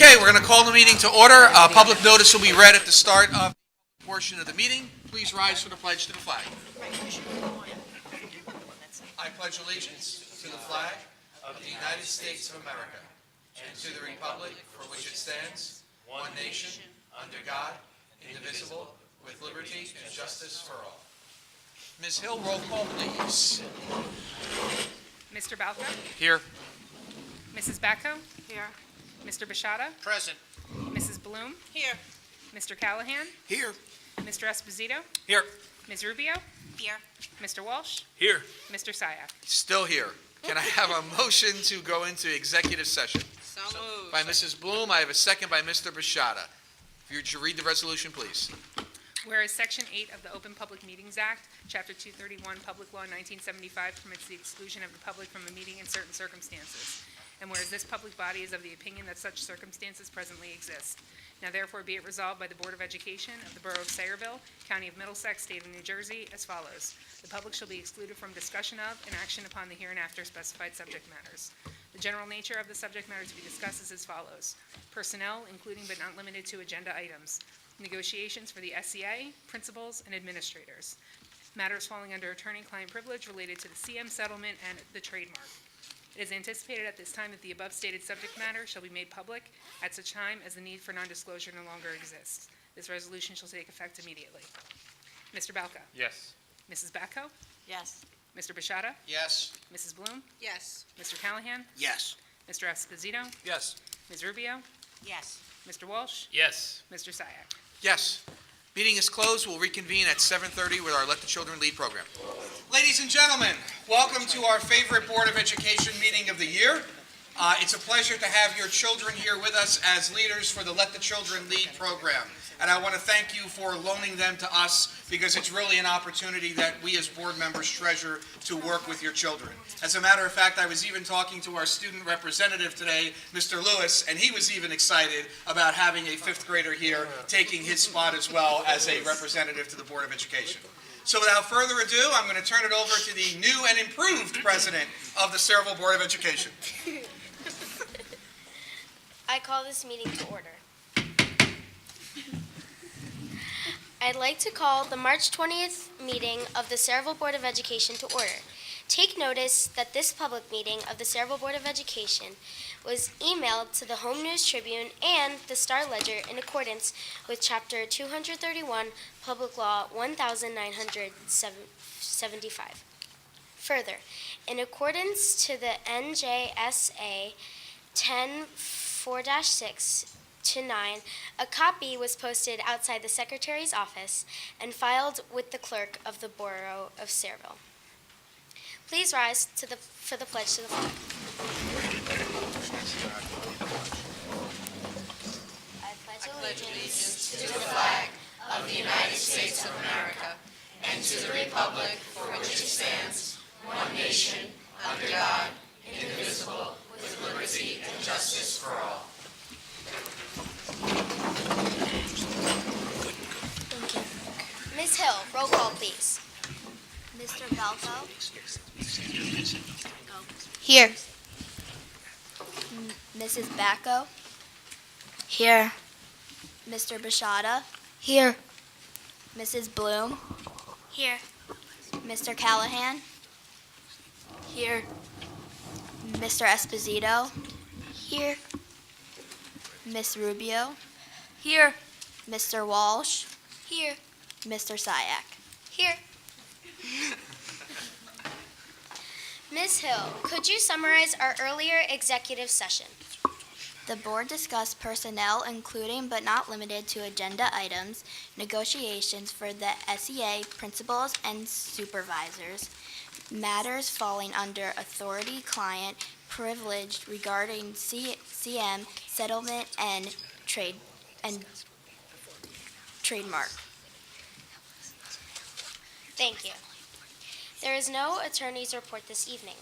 Okay, we're going to call the meeting to order. Public notice will be read at the start of the portion of the meeting. Please rise for the pledge to the flag. I pledge allegiance to the flag of the United States of America and to the republic for which it stands, one nation, under God, indivisible, with liberty and justice for all. Ms. Hill, roll call, please. Mr. Balco? Here. Mrs. Bacco? Here. Mr. Bashada? Present. Mrs. Bloom? Here. Mr. Callahan? Here. Mr. Esposito? Here. Ms. Rubio? Here. Mr. Walsh? Here. Mr. Sayak? Still here. Can I have a motion to go into executive session? So moved. By Mrs. Bloom, I have a second by Mr. Bashada. If you would read the resolution, please. Whereas Section 8 of the Open Public Meetings Act, Chapter 231, Public Law 1975 permits the exclusion of the public from a meeting in certain circumstances. And whereas this public body is of the opinion that such circumstances presently exist. Now therefore be it resolved by the Board of Education of the Borough of Sayreville, County of Middlesex, State of New Jersey, as follows. The public shall be excluded from discussion of and action upon the hereinafter specified subject matters. The general nature of the subject matter to be discussed is as follows. Personnel, including but not limited to agenda items. Negotiations for the SEA, principals, and administrators. Matters falling under attorney-client privilege related to the CM settlement and the trademark. It is anticipated at this time that the above stated subject matter shall be made public at such time as the need for non-disclosure no longer exists. This resolution shall take effect immediately. Mr. Balco? Yes. Mrs. Bacco? Yes. Mr. Bashada? Yes. Mrs. Bloom? Yes. Mr. Callahan? Yes. Mr. Esposito? Yes. Ms. Rubio? Yes. Mr. Walsh? Yes. Mr. Sayak? Yes. Meeting is closed. We'll reconvene at 7:30 with our Let the Children Lead program. Ladies and gentlemen, welcome to our favorite Board of Education meeting of the year. It's a pleasure to have your children here with us as leaders for the Let the Children Lead program. And I want to thank you for loaning them to us because it's really an opportunity that we as board members treasure to work with your children. As a matter of fact, I was even talking to our student representative today, Mr. Lewis, and he was even excited about having a fifth grader here taking his spot as well as a representative to the Board of Education. So without further ado, I'm going to turn it over to the new and improved president of the Sayreville Board of Education. I call this meeting to order. I'd like to call the March 20th meeting of the Sayreville Board of Education to order. Take notice that this public meeting of the Sayreville Board of Education was emailed to the Home News Tribune and the Star Ledger in accordance with Chapter 231, Public Law 1975. Further, in accordance to the NJSA 10-4-6 to 9, a copy was posted outside the Secretary's office and filed with the Clerk of the Borough of Sayreville. Please rise for the pledge to the flag. I pledge allegiance To the flag of the United States of America and to the republic for which it stands, one nation, under God, indivisible, with liberty and justice for all. Thank you. Ms. Hill, roll call, please. Mr. Balco? Here. Mrs. Bacco? Here. Mr. Bashada? Here. Mrs. Bloom? Here. Mr. Callahan? Here. Mr. Esposito? Here. Miss Rubio? Here. Mr. Walsh? Here. Mr. Sayak? Here. Ms. Hill, could you summarize our earlier executive session? The board discussed personnel, including but not limited to agenda items, negotiations for the SEA principals and supervisors, matters falling under authority-client privilege regarding CM settlement and trademark. Thank you. There is no attorney's report this evening.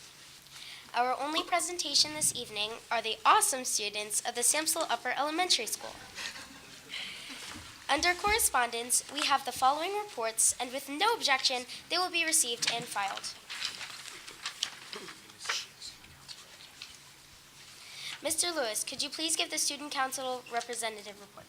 Our only presentation this evening are the awesome students of the Samsel Upper Elementary School. Under correspondence, we have the following reports, and with no objection, they will be received and filed. Mr. Lewis, could you please give the Student Council representative report?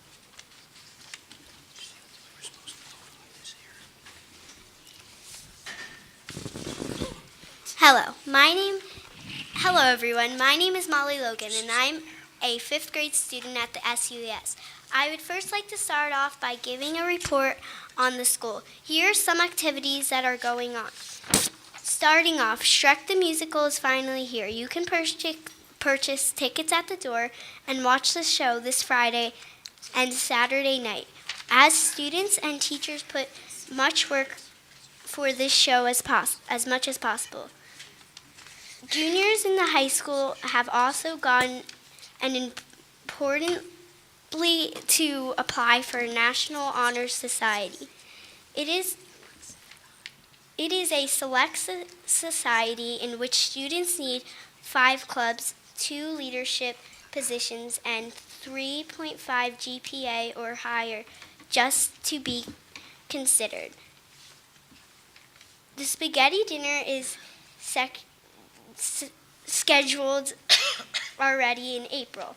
Hello everyone. My name is Molly Logan and I'm a 5th grade student at the SUES. I would first like to start off by giving a report on the school. Here are some activities that are going on. Starting off, Shrek the Musical is finally here. You can purchase tickets at the door and watch the show this Friday and Saturday night. As students and teachers put much work for this show as much as possible. Juniors in the high school have also gotten an importantly to apply for National Honor Society. It is a select society in which students need 5 clubs, 2 leadership positions, and 3.5 GPA or higher just to be considered. The spaghetti dinner is scheduled already in April.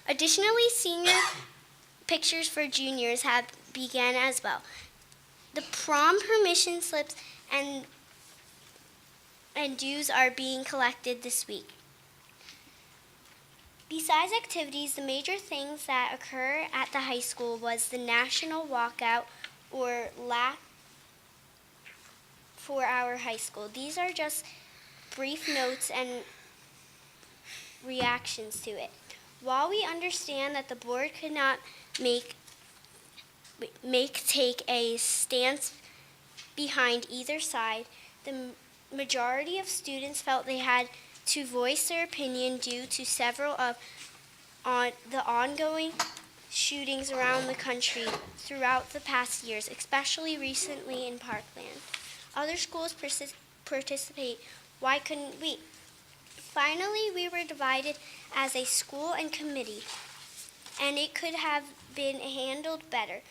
Additionally, senior pictures for juniors have begun as well. The prom permission slips and dues are being collected this week. Besides activities, the major things that occur at the high school was the national walkout or LAC for our high school. These are just brief notes and reactions to it. While we understand that the board could not take a stance behind either side, the majority of students felt they had to voice their opinion due to several of the ongoing shootings around the country throughout the past years, especially recently in Parkland. Other schools participate. Why couldn't we? Finally, we were divided as a school and committee, and it could have been handled better.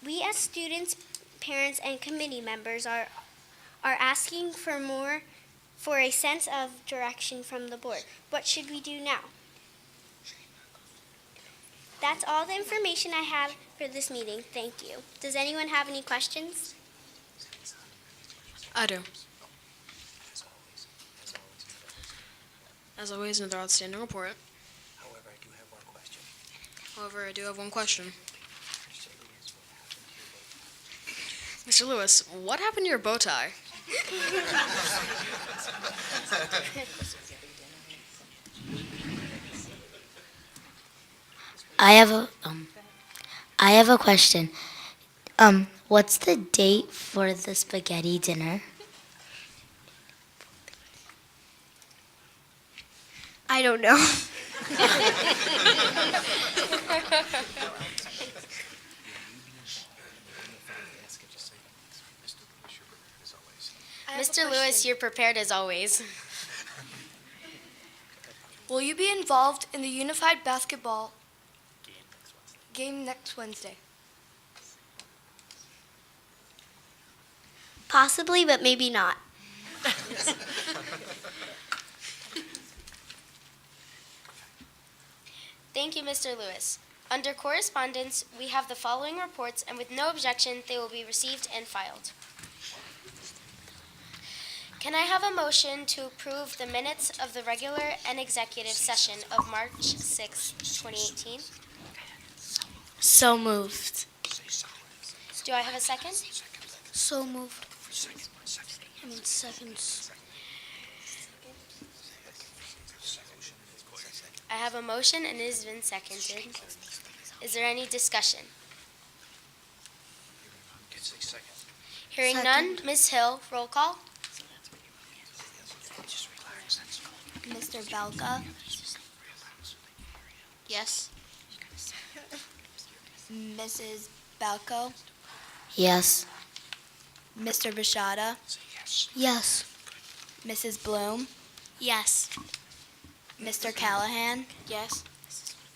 We as students, parents, and committee members are asking for a sense of direction from the board. What should we do now? That's all the information I have for this meeting. Thank you. Does anyone have any questions? I do. As always, another outstanding report. However, I do have one question. However, I do have one question. Mr. Lewis, what happened to your bow tie? I have a question. What's the date for the spaghetti dinner? I don't know. Mr. Lewis, you're prepared as always. Will you be involved in the unified basketball game next Wednesday? Possibly, but maybe not. Thank you, Mr. Lewis. Under correspondence, we have the following reports, and with no objection, they will be received and filed. Can I have a motion to approve the minutes of the regular and executive session of March 6, 2018? So moved. Do I have a second? So moved. Seconds. I have a motion and it has been seconded. Is there any discussion? Hearing none, Ms. Hill, roll call. Mr. Belka? Yes. Mrs. Balco? Yes. Mr. Bashada? Yes. Mrs. Bloom? Yes. Mr. Callahan? Yes.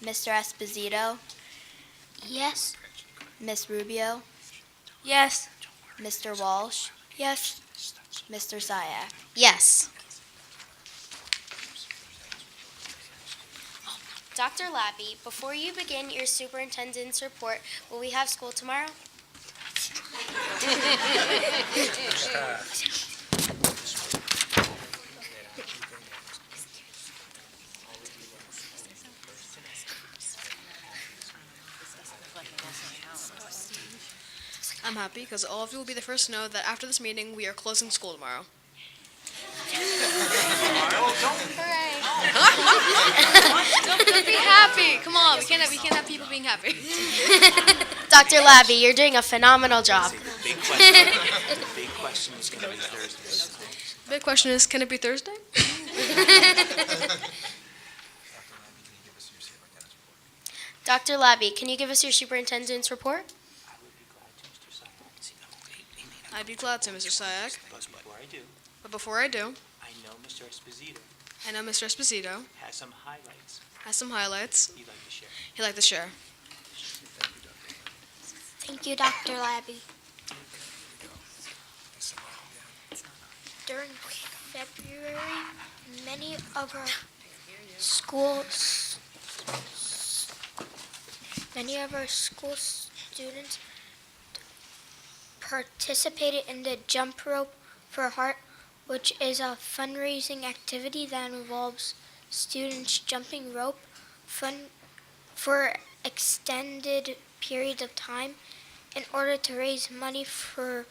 Mr. Esposito? Yes. Ms. Rubio? Yes. Mr. Walsh? Yes. Mr. Syak? Yes. Dr. Labby, before you begin your superintendent's report, will we have school tomorrow? I'm happy because all of you will be the first to know that after this meeting, we are closing school tomorrow. Don't be happy. Come on, we can't have people being happy. Dr. Labby, you're doing a phenomenal job. The big question is going to be Thursday. Big question is, can it be Thursday? Dr. Labby, can you give us your superintendent's report? I would be glad to, Mr. Sayak. I'd be glad to, Mr. Sayak. But before I do, But before I do, I know Mr. Esposito I know Mr. Esposito has some highlights has some highlights he'd like to share. he'd like to share. Thank you, Dr. Labby. During February, many of our school students participated in the Jump Rope for Heart, which is a fundraising activity that involves students jumping rope for extended periods of time in order to raise money for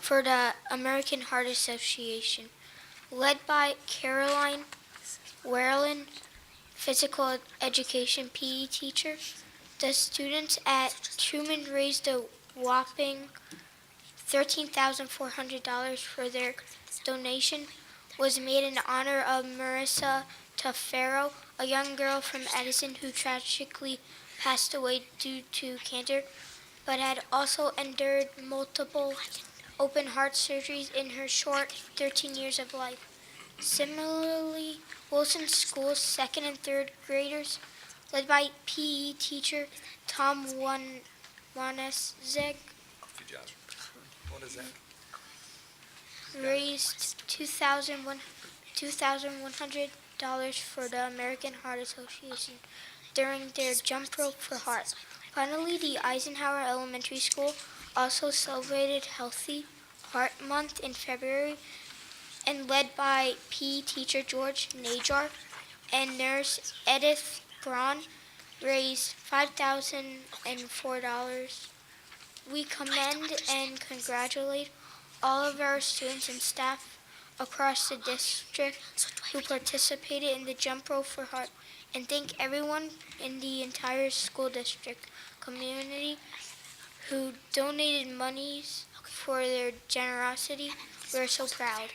the American Heart Association. Led by Caroline Werlin, physical education PE teacher, the students at Truman raised a whopping $13,400 for their donation was made in honor of Marissa Tafero, a young girl from Edison who tragically passed away due to cancer, but had also endured multiple open heart surgeries in her short 13 years of life. Similarly, Wilson School's second and third graders, led by PE teacher Tom Waneszek, What is that? raised $2,100 for the American Heart Association during their Jump Rope for Heart. Finally, the Eisenhower Elementary School also celebrated Healthy Heart Month in February, and led by PE teacher George Najar and nurse Edith Braun, raised $5,004. We commend and congratulate all of our students and staff across the district who participated in the Jump Rope for Heart, and thank everyone in the entire school district community who donated monies for their generosity. We're so proud.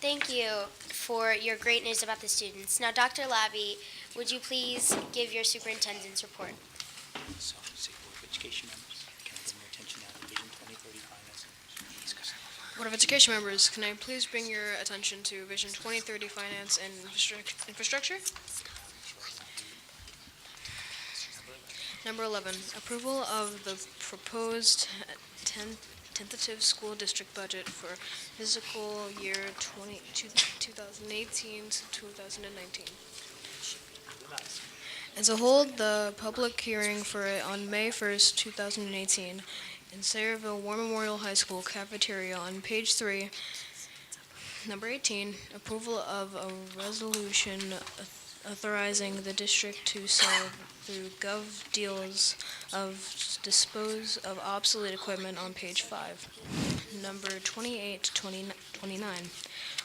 Thank you for your great news about the students. Now, Dr. Labby, would you please give your superintendent's report? So, Board of Education members, can I bring your attention now to Vision 2030 finance and discuss that? Board of Education members, can I please bring your attention to Vision 2030 Finance and Infrastructure? Number 11, approval of the proposed tentative school district budget for fiscal year 2018 to 2019. And to hold the public hearing for it on May 1st, 2018 in Sayreville War Memorial High School cafeteria on page 3. Number 18, approval of a resolution authorizing the district to sell through Gov Deals of dispose of obsolete equipment on page 5. Number 28 to 29,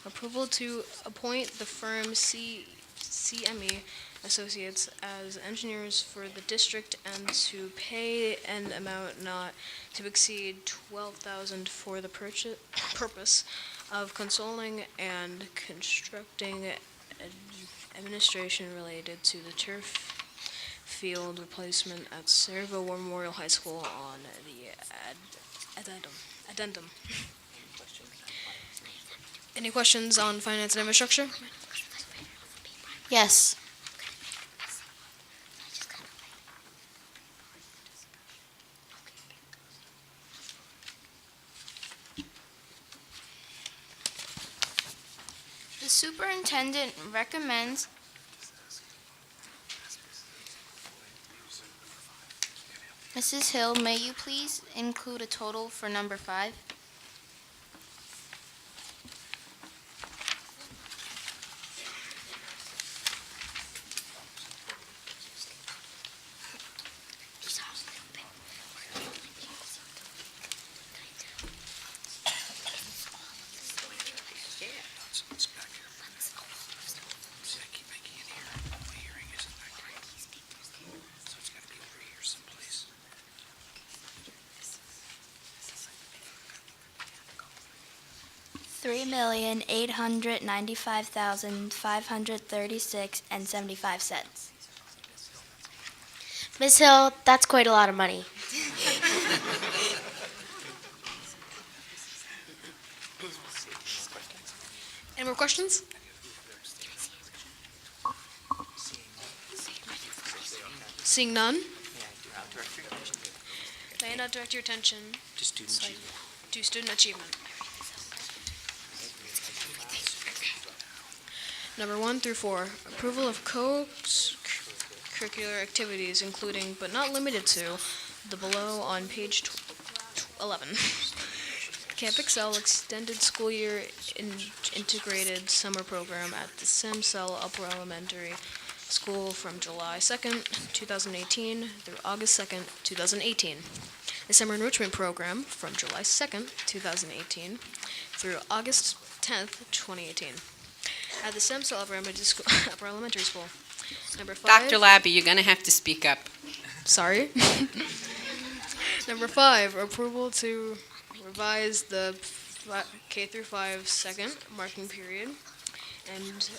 approval to appoint the firm CME Associates as engineers for the district and to pay an amount not to exceed $12,000 for the purpose of consoling and constructing administration related to the turf field replacement at Sayreville War Memorial High School on the addendum. Any questions on finance and infrastructure? Yes. The superintendent recommends Mrs. Hill, may you please include a total for number 5? It's back here. See, I can't hear. My hearing isn't that great. So it's gotta be over here someplace. $3,895,536.75. Ms. Hill, that's quite a lot of money. Any more questions? Seeing none, I'll direct your attention may I now direct your attention to student achievement. to student achievement. Number 1 through 4, approval of co-curricular activities, including but not limited to the below on page 11. Camp Excel Extended School Year Integrated Summer Program at the Samsel Upper Elementary School from July 2nd, 2018 through August 2nd, 2018. The Summer Enrichment Program from July 2nd, 2018 through August 10th, 2018 at the Samsel Upper Elementary School. Number 5. Dr. Labby, you're going to have to speak up. Sorry. Number 5, approval to revise the K through 5 second marking period and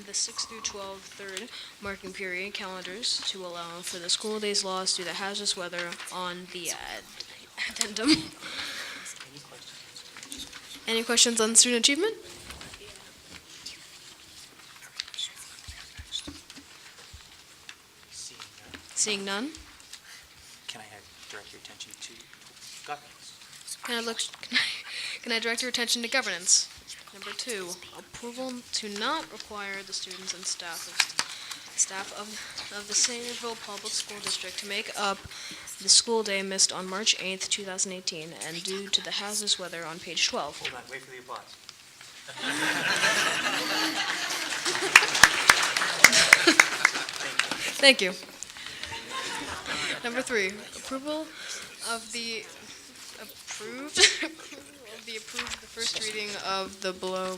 the 6 through 12 third marking period calendars to allow for the school days lost due to hazardous weather on the addendum. Any questions on student achievement? Seeing none, Can I direct your attention to governance? can I direct your attention to governance? Number 2, approval to not require the students and staff of the Sayreville Public School District to make up the school day missed on March 8th, 2018, and due to the hazardous weather on page 12. Hold on, wait for the applause. Thank you. Number 3, approval of the first reading of the below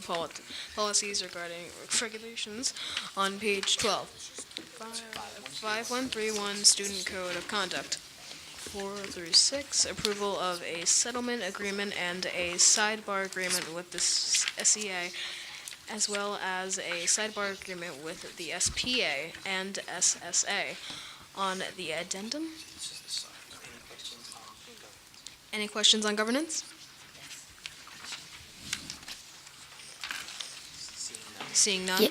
policies regarding regulations on page 12. 5131 Student Code of Conduct. 4 through 6, approval of a settlement agreement and a sidebar agreement with the SEA, as well as a sidebar agreement with the SPA and SSA. On the addendum, any questions on governance? Seeing none?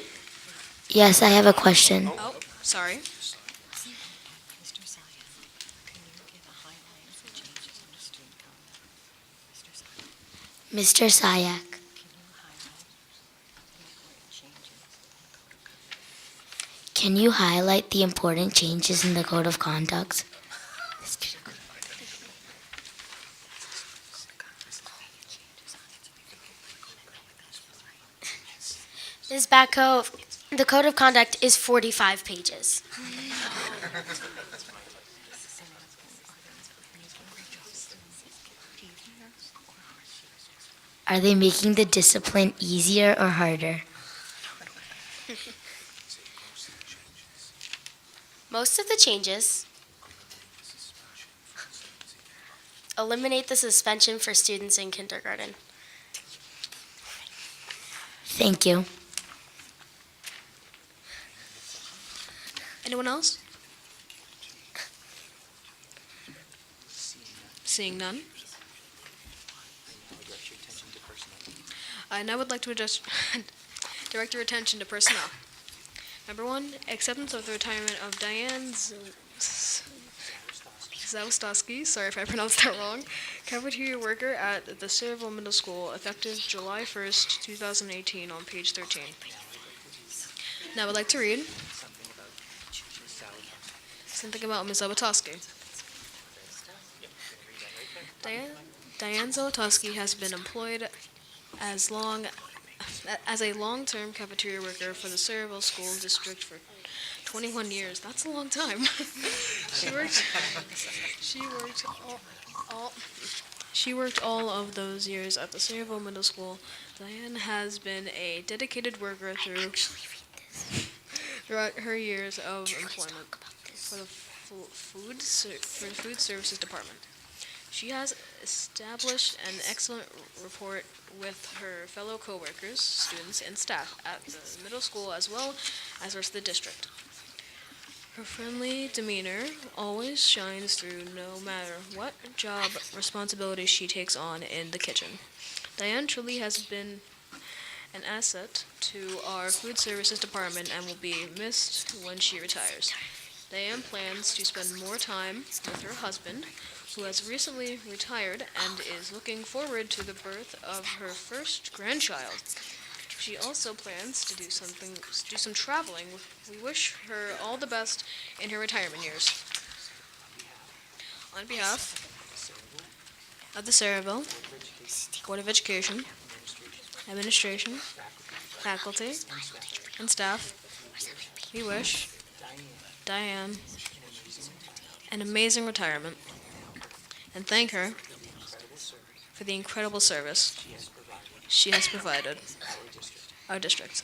Yes, I have a question. Oh, sorry. Mr. Saya, can you give a highlight of the changes on the student conduct? Mr. Mr. Saya, Sayak, can you highlight the important changes in the code of conduct? can you highlight the important changes in the Code of Conduct? Ms. Batco, the Code of Conduct is 45 pages. Are they making the discipline easier or harder? Most of the changes eliminate the suspension for students in kindergarten. Thank you. Anyone else? Seeing none? I now would like to direct your attention to personnel. Number 1, acceptance of the retirement of Diane Zawistowski, sorry if I pronounced that wrong, cafeteria worker at the Sayreville Middle School, effective July 1st, 2018, on page 13. Now I'd like to read something about Ms. Zawistowski. Diane Zawistowski has been employed as a long-term cafeteria worker for the Sayreville School District for 21 years. That's a long time. She worked all of those years at the Sayreville Middle School. Diane has been a dedicated worker throughout her years of employment for the food services department. She has established an excellent rapport with her fellow co-workers, students, and staff at the middle school as well as the rest of the district. Her friendly demeanor always shines through no matter what job responsibilities she takes on in the kitchen. Diane truly has been an asset to our food services department and will be missed when she retires. Diane plans to spend more time with her husband, who has recently retired and is looking forward to the birth of her first grandchild. She also plans to do some traveling. We wish her all the best in her retirement years. On behalf of the Sayreville Board of Education, Administration, faculty, and staff, we wish Diane an amazing retirement and thank her for the incredible service she has provided our district.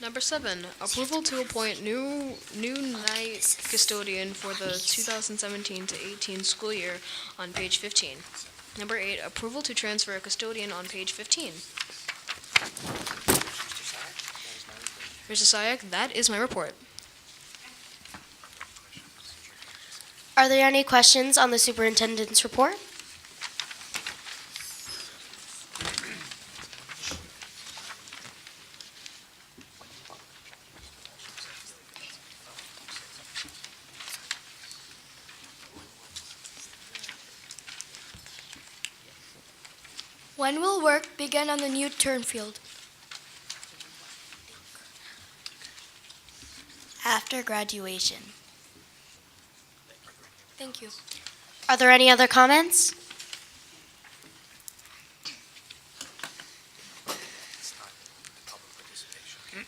Number 7, approval to appoint new night custodian for the 2017 to 18 school year on page 15. Number 8, approval to transfer a custodian on page 15. Mr. Sayak, that is my report. Are there any questions on the superintendent's report? When will work begin on the new turn field? After graduation. Thank you. Are there any other comments?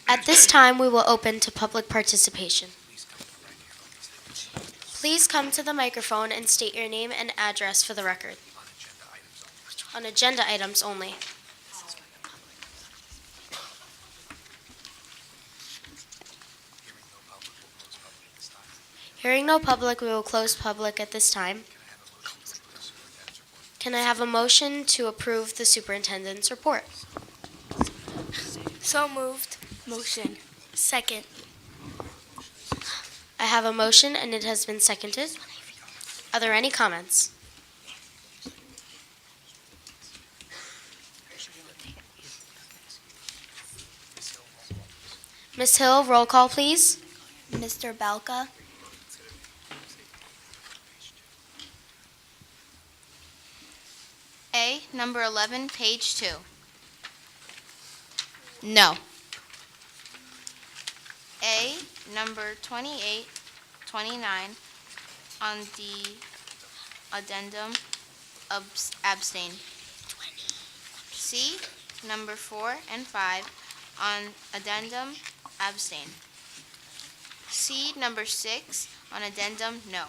At this time, we will open to public participation. Please come to the microphone and state your name and address for the record. On agenda items only. Hearing no public, we will close public at this time. Can I have a motion to approve the superintendent's report? So moved. Motion. Second. I have a motion and it has been seconded. Are there any comments? Ms. Hill, roll call, please. Mr. Balka, A, number 11, page 2. No. A, number 28, 29, on the addendum, abstain. C, number 4 and 5, on addendum, abstain. C, number 6, on addendum, no.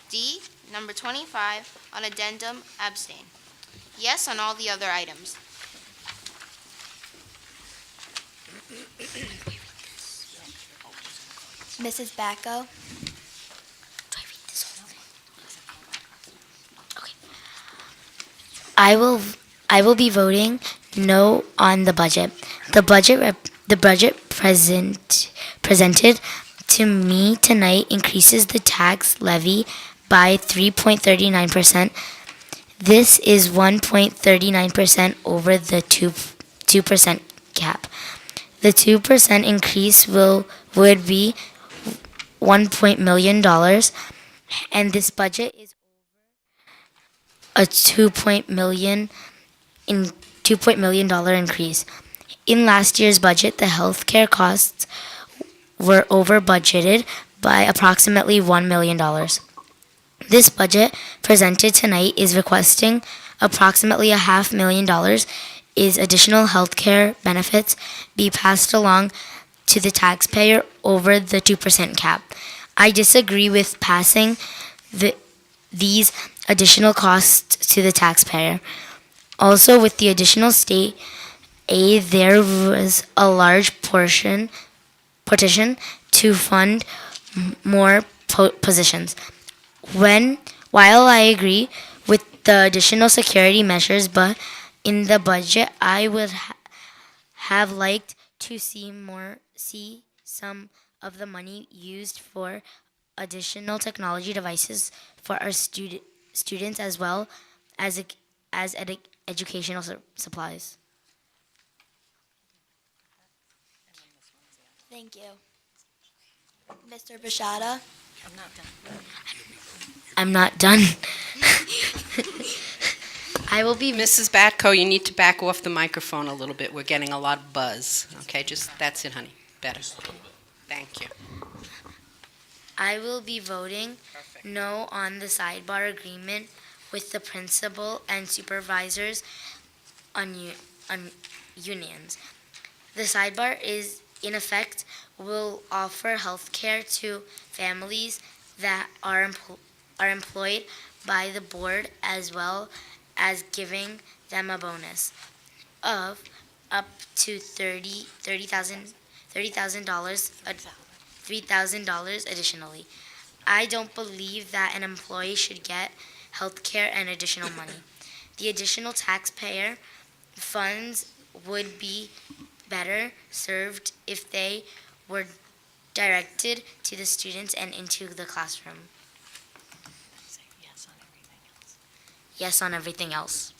D, number 25, on addendum, abstain. Yes on all the other items. Mrs. Bacco, I will be voting no on the budget. The budget presented to me tonight increases the tax levy by 3.39%. This is 1.39% over the 2% cap. The 2% increase would be $1 million, and this budget is a $2 million increase. In last year's budget, the healthcare costs were over budgeted by approximately $1 million. This budget presented tonight is requesting approximately $500,000 is additional healthcare benefits be passed along to the taxpayer over the 2% cap. I disagree with passing these additional costs to the taxpayer. Also, with the additional state aid, there was a large partition to fund more positions. While I agree with the additional security measures, but in the budget, I would have liked to see some of the money used for additional technology devices for our students as well as educational supplies. Thank you. Mr. Bashada? I'm not done. I will be Mrs. Batco, you need to back off the microphone a little bit. We're getting a lot of buzz. Okay, that's it, honey. Better. Thank you. I will be voting no on the sidebar agreement with the principal and supervisors on unions. The sidebar is in effect will offer health care to families that are employed by the board, as well as giving them a bonus of up to $3,000 additionally. I don't believe that an employee should get health care and additional money. The additional taxpayer funds would be better served if they were directed to the students and into the classroom. Yes on everything else.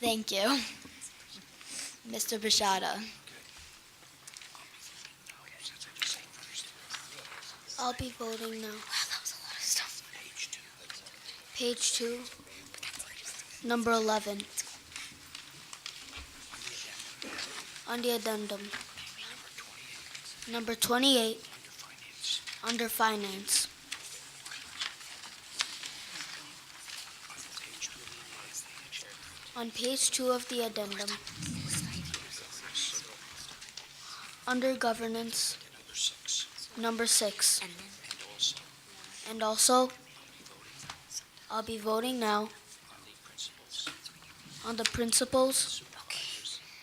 Thank you. Mr. Bashada? I'll be voting no. Page 2, number 11. On the addendum. Number 28, under finance. On page 2 of the addendum. Under governance. Number 6. And also, I'll be voting now on the principals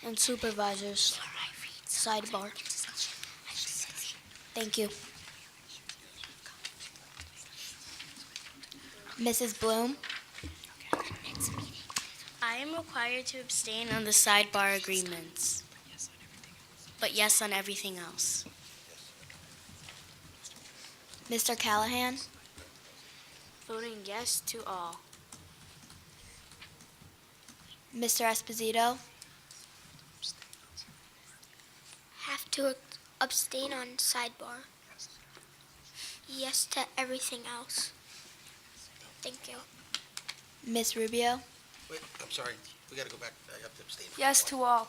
and supervisors sidebar. Thank you. Mrs. Bloom? I am required to abstain on the sidebar agreements, but yes on everything else. Mr. Callahan? Voting yes to all. Mr. Esposito? Have to abstain on sidebar. Yes to everything else. Thank you. Ms. Rubio? Wait, I'm sorry, we gotta go back, I have to abstain. Yes to all.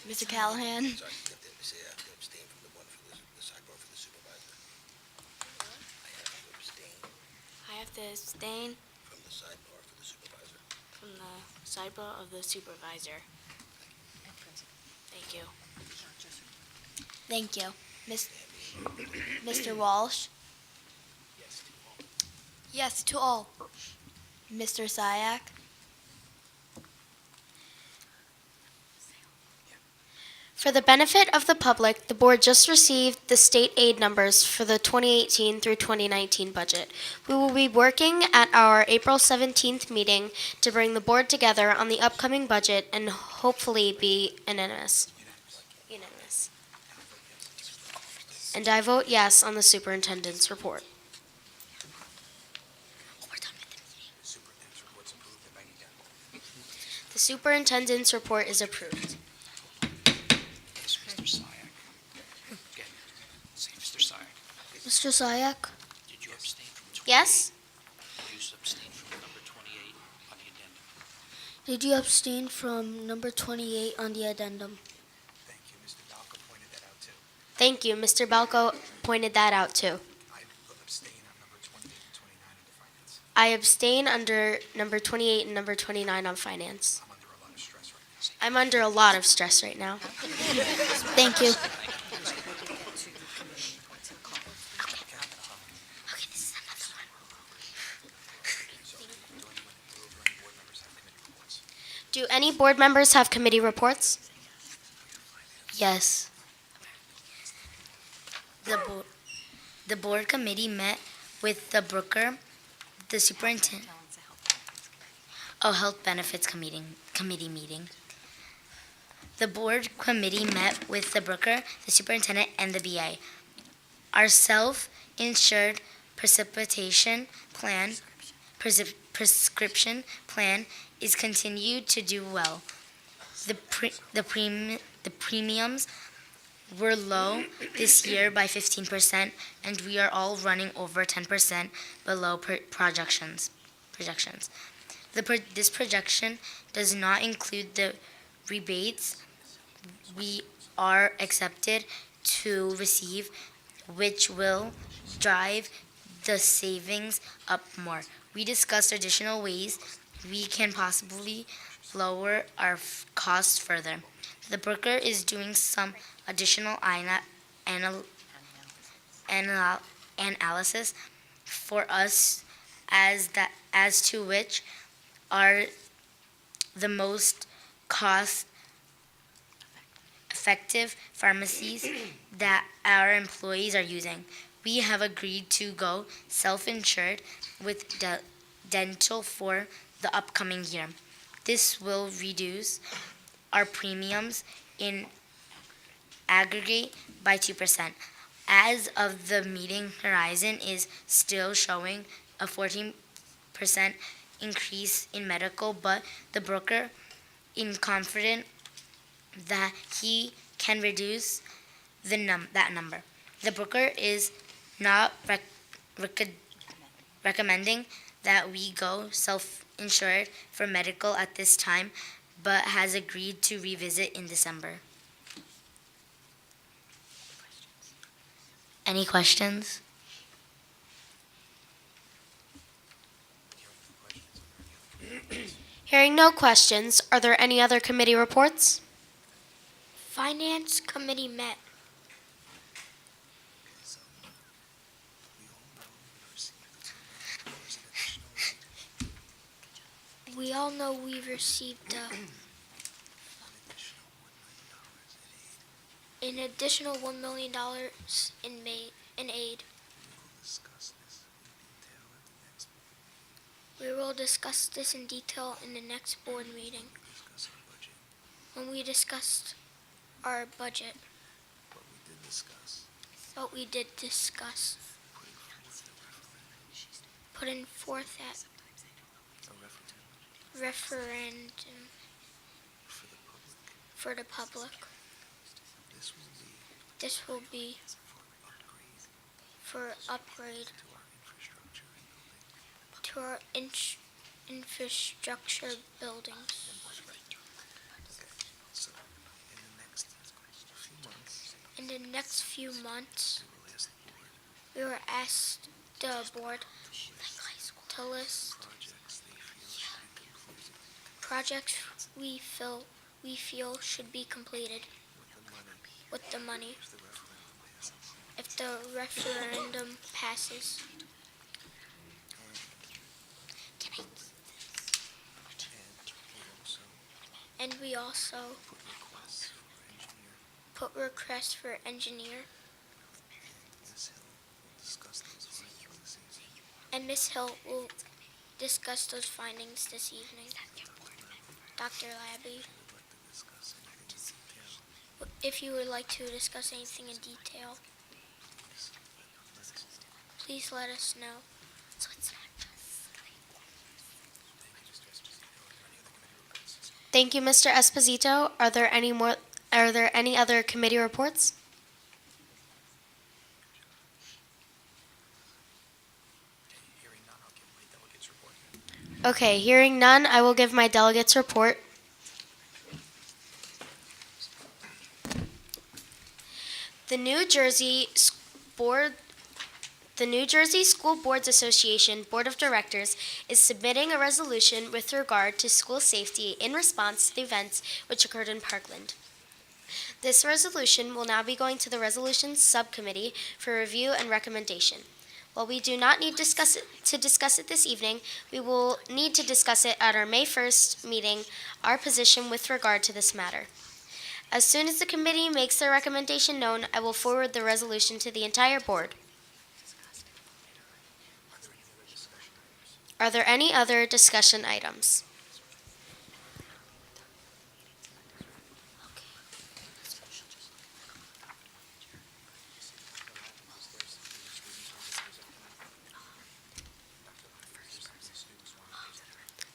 Mr. Callahan? Sorry, you have to say I have to abstain from the one for the sidebar for the supervisor. I have to abstain I have to abstain from the sidebar for the supervisor. from the sidebar of the supervisor. Thank you. Thank you. Mr. Walsh? Yes to all. Mr. Syak? For the benefit of the public, the board just received the state aid numbers for the 2018 through 2019 budget. We will be working at our April 17th meeting to bring the board together on the upcoming budget and hopefully be unanimous. And I vote yes on the superintendent's report. Superintendent's report's approved, the bank superintendent's report is approved. Yes, Mr. Syak. Again, say Mr. Syak. Mr. Sayak? Did you abstain from 28? Yes? Did you abstain from number 28 on the addendum? Did you abstain from number 28 on the addendum? Thank you. Mr. Balco pointed that out too. Thank you. Mr. Balco pointed that out too. I will abstain on number 28 and 29 under finance. I abstain under number 28 and number 29 on finance. I'm under a lot of stress right now. I'm under a lot of stress right now. Thank you. Do any board members have committee reports? Yes. The board committee met with the Brooker, the superintendent, health benefits committee meeting. The board committee met with the Brooker, the superintendent, and the BA. Our self-insured prescription plan is continued to do well. The premiums were low this year by 15%, and we are all running over 10% below projections. This projection does not include the rebates we are accepted to receive, which will drive the savings up more. We discussed additional ways we can possibly lower our costs further. The Brooker is doing some additional analysis for us as to which are the most cost-effective pharmacies that our employees are using. We have agreed to go self-insured with dental for the upcoming year. This will reduce our premiums in aggregate by 2%. As of the meeting, Horizon is still showing a 14% increase in medical, but the broker is confident that he can reduce that number. The broker is not recommending that we go self-insured for medical at this time, but has agreed to revisit in December. Any questions? Hearing no questions, are there any other committee reports? Finance committee met. We all know we've received an additional $1 million in aid. We will discuss this in detail in the next board meeting when we discuss our budget. But we did discuss putting forth that referendum for the public. This will be for upgrade to our infrastructure buildings. In the next few months, we were asked the board to list projects we feel should be completed with the money if the referendum passes. And we also put requests for engineer. And Ms. Hill will discuss those findings this evening. Dr. Labby, if you would like to discuss anything in detail, please let us know. Thank you, Mr. Esposito. Are there any other committee reports? Hearing none, I'll give my delegates report. Okay, hearing none, I will give my delegates report. The New Jersey School Boards Association Board of Directors is submitting a resolution with regard to school safety in response to the events which occurred in Parkland. This resolution will now be going to the Resolutions Subcommittee for review and recommendation. While we do not need to discuss it this evening, we will need to discuss it at our May 1st meeting, our position with regard to this matter. As soon as the committee makes their recommendation known, I will forward the resolution to the entire board. Are there any other discussion items?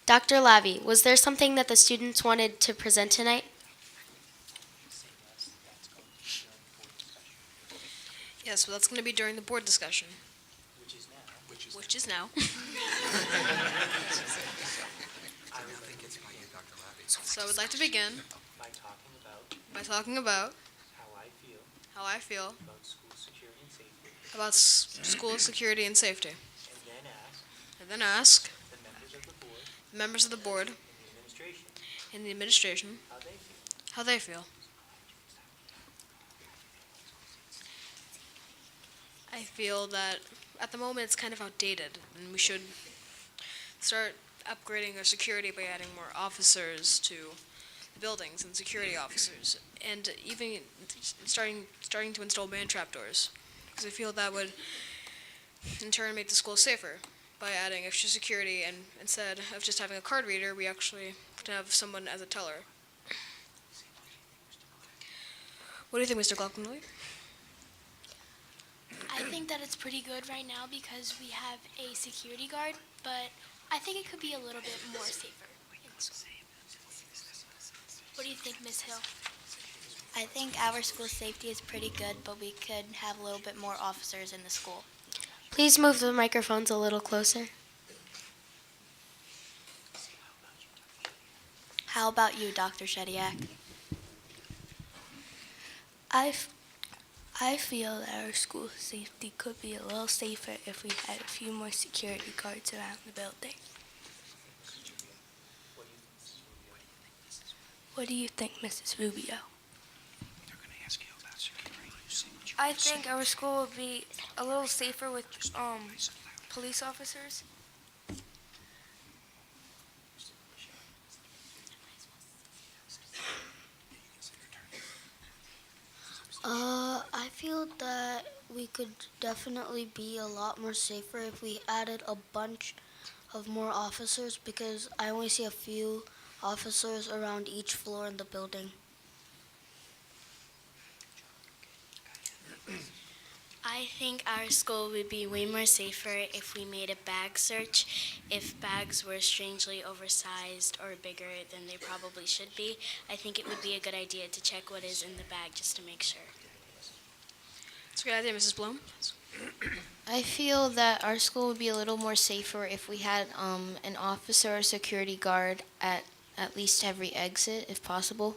Dr. Lavi, was there something that the students wanted to present tonight? Yes, so that's going to be during the board discussion. Which is now. So I would like to begin by talking about how I feel about school security and safety. And then ask the members of the board and the administration how they feel. I feel that at the moment it's kind of outdated, and we should start upgrading our security by adding more officers to the buildings and security officers, and even starting to install man-trap doors, because I feel that would in turn make the school safer by adding extra security, and instead of just having a card reader, we actually can have someone as a teller. What do you think, Mr. Glaucomley? I think that it's pretty good right now because we have a security guard, but I think it could be a little bit more safer. What do you think, Ms. Hill? I think our school safety is pretty good, but we could have a little bit more officers in the school. Please move the microphones a little closer. How about you, Dr. Shediak? I feel that our school safety could be a little safer if we had a few more security guards around the building. What do you think, Mrs. Rubio? They're going to ask you about security. You see what you I think our school would be a little safer with police officers. I feel that we could definitely be a lot more safer if we added a bunch of more officers, because I only see a few officers around each floor in the building. I think our school would be way more safer if we made a bag search. If bags were strangely oversized or bigger than they probably should be, I think it would be a good idea to check what is in the bag just to make sure. That's a good idea, Mrs. Bloom. I feel that our school would be a little more safer if we had an officer or security guard at least every exit, if possible.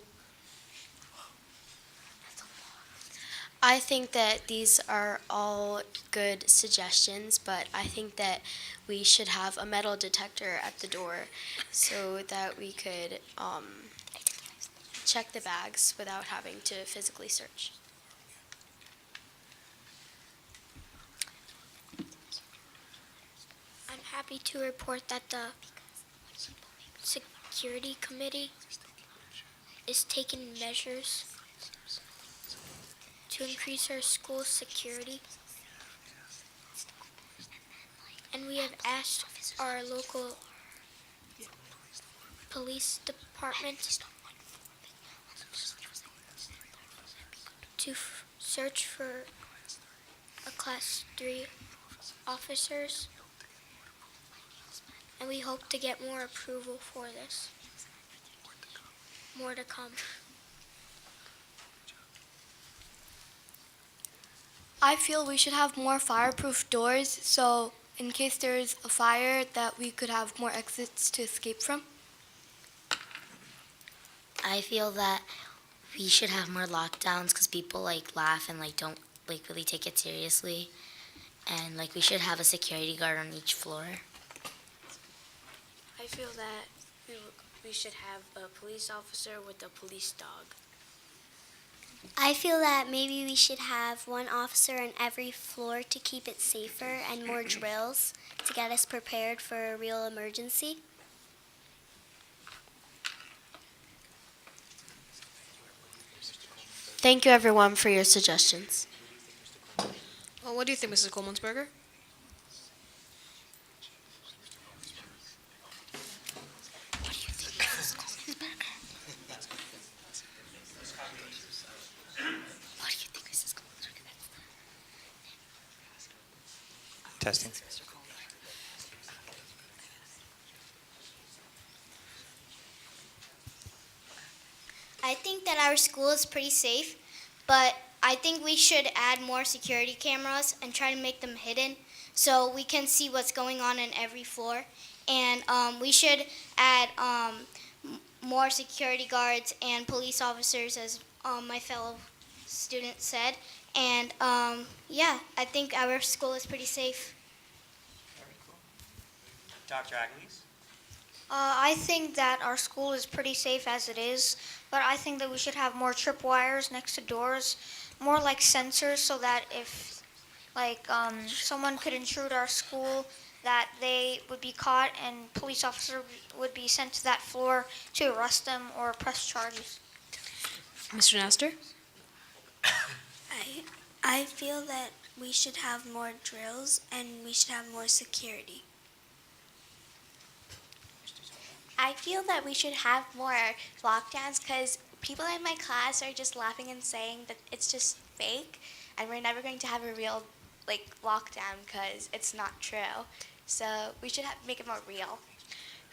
I think that these are all good suggestions, but I think that we should have a metal detector at the door so that we could check the bags without having to physically search. I'm happy to report that the security committee is taking measures to increase our school security. And we have asked our local police department to search for a Class 3 officers. And we hope to get more approval for this. More to come. I feel we should have more fireproof doors so in case there is a fire that we could have more exits to escape from. I feel that we should have more lockdowns because people like laugh and like don't like really take it seriously. And like we should have a security guard on each floor. I feel that we should have a police officer with a police dog. I feel that maybe we should have one officer on every floor to keep it safer and more drills to get us prepared for a real emergency. Thank you, everyone, for your suggestions. Well, what do you think, Mrs. Coleman'sberger? Testing. I think that our school is pretty safe, but I think we should add more security cameras and try to make them hidden so we can see what's going on in every floor. And we should add more security guards and police officers, as my fellow student said. And yeah, I think our school is pretty safe. Very cool. Dr. Aguiles? I think that our school is pretty safe as it is, but I think that we should have more tripwires next to doors, more like sensors so that if someone could intrude our school, that they would be caught and police officer would be sent to that floor to arrest them or press charges. Mr. Nestor? I feel that we should have more drills and we should have more security. I feel that we should have more lockdowns because people in my class are just laughing and saying that it's just fake and we're never going to have a real lockdown because it's not true. So we should make it more real.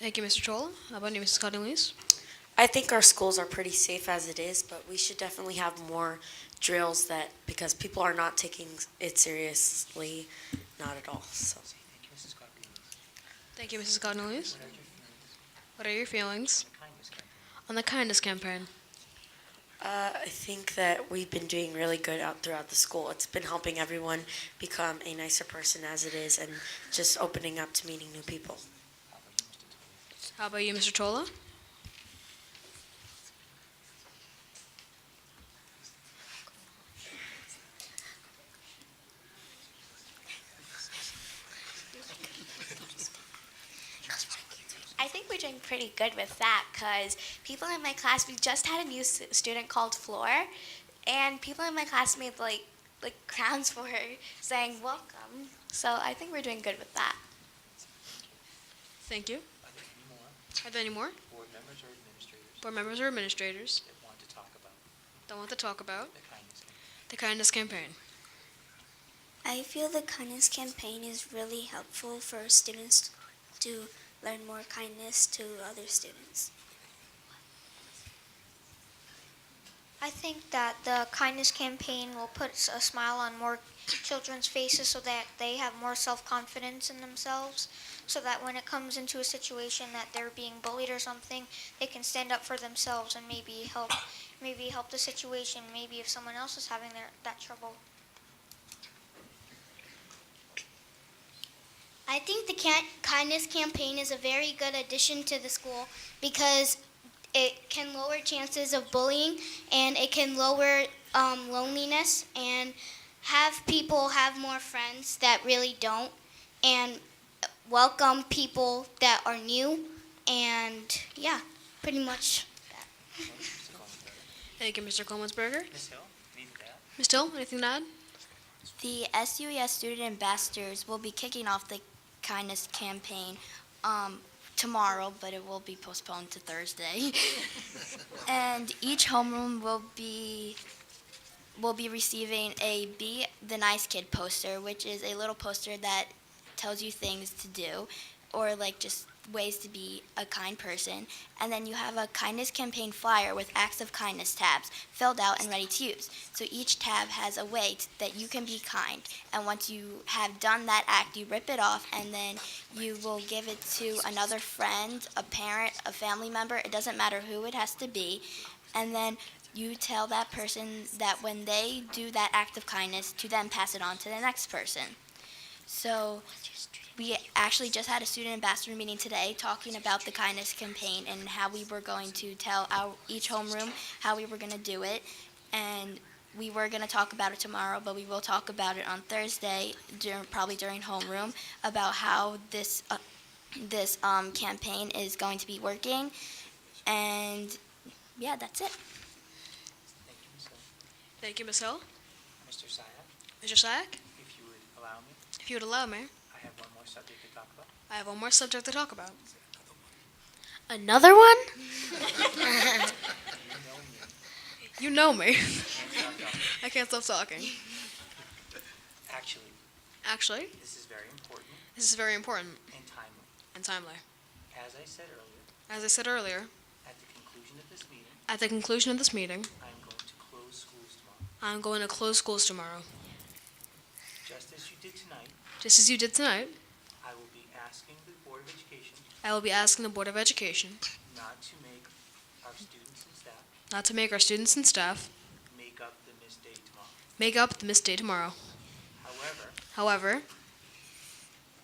Thank you, Mr. Troll. How about you, Mrs. Cotton-Lees? I think our schools are pretty safe as it is, but we should definitely have more drills because people are not taking it seriously, not at all. So. Thank you, Mrs. Cotton-Lees. What are your feelings on the kindness campaign? I think that we've been doing really good out throughout the school. It's been helping everyone become a nicer person as it is and just opening up to meeting new people. How about you, Mr. Tola? I think we're doing pretty good with that because people in my class, we just had a new student called Floor, and people in my class made like crowns for her saying welcome. So I think we're doing good with that. Thank you. Are there any more? Board members or administrators Board members or administrators that want to talk about that want to talk about the kindness campaign? the kindness campaign? I feel the kindness campaign is really helpful for students to learn more kindness to other students. I think that the kindness campaign will put a smile on more children's faces so that they have more self-confidence in themselves, so that when it comes into a situation that they're being bullied or something, they can stand up for themselves and maybe help the situation, maybe if someone else is having that trouble. I think the kindness campaign is a very good addition to the school because it can lower chances of bullying and it can lower loneliness and have people have more friends that really don't and welcome people that are new and yeah, pretty much that. Thank you, Mr. Coleman'sberger. Ms. Hill, anything to add? Ms. Hill, anything to add? The SUES student ambassadors will be kicking off the kindness campaign tomorrow, but it will be postponed to Thursday. And each homeroom will be receiving a Be the Nice Kid poster, which is a little poster that tells you things to do or like just ways to be a kind person, and then you have a kindness campaign flyer with acts of kindness tabs filled out and ready to use. So each tab has a way that you can be kind, and once you have done that act, you rip it off, and then you will give it to another friend, a parent, a family member. It doesn't matter who it has to be, and then you tell that person that when they do that act of kindness, to then pass it on to the next person. So we actually just had a student ambassador meeting today talking about the kindness campaign and how we were going to tell each homeroom how we were going to do it. And we were going to talk about it tomorrow, but we will talk about it on Thursday, probably during homeroom, about how this campaign is going to be working. And yeah, that's it. Thank you, Ms. Hill. Mr. Sayak, Mr. Sack, if you would allow me, if you would allow me, I have one more subject to talk about. I have one more subject to talk about. Another one? You know me. I can't stop talking. Actually, Actually, this is very important this is very important and timely. and timely. As I said earlier, As I said earlier, at the conclusion of this meeting, at the conclusion of this meeting, I am going to close schools tomorrow. I'm going to close schools tomorrow. Just as you did tonight, Just as you did tonight, I will be asking the Board of Education I will be asking the Board of Education not to make our students and staff not to make our students and staff make up the missed day tomorrow. make up the missed day tomorrow. However, However,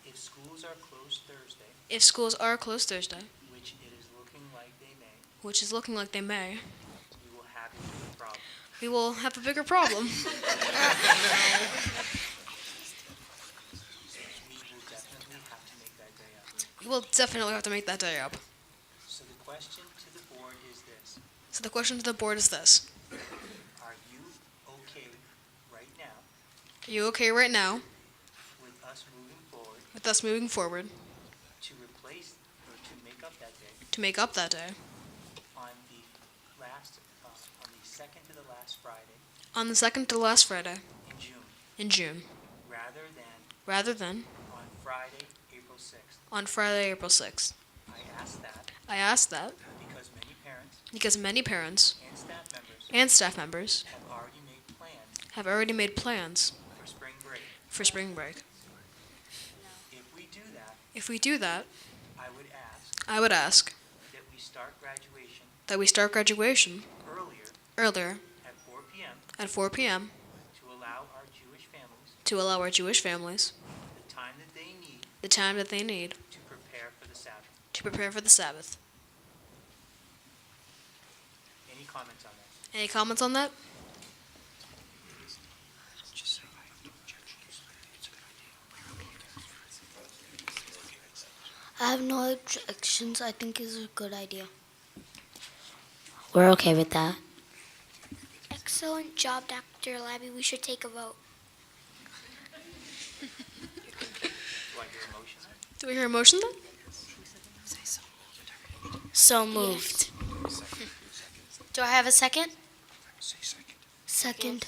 if schools are closed Thursday, if schools are closed Thursday, which it is looking like they may, which is looking like they may, we will have a big problem. we will have a bigger problem. We will definitely have to make that day up. We will definitely have to make that day up. So the question to the board is this. So the question to the board is this. Are you okay right now Are you okay right now with us moving forward with us moving forward to replace or to make up that day to make up that day on the last, on the second to the last Friday on the second to last Friday in June, in June, rather than rather than on Friday, April 6th? on Friday, April 6th? I ask that I ask that because many parents because many parents and staff members and staff members have already made plans have already made plans for spring break. for spring break. If we do that, I would ask that we start graduation that we start graduation earlier earlier at 4 p.m. at 4 p.m. to allow our Jewish families to allow our Jewish families the time that they need the time that they need to prepare for the Sabbath. to prepare for the Sabbath. Any comments on that? Any comments on that? I have no objections. I think it's a good idea. We're okay with that. Excellent job, Dr. Labby. We should take a vote. Do I hear a motion? Do we hear a motion then? So moved. Do I have a second? Second.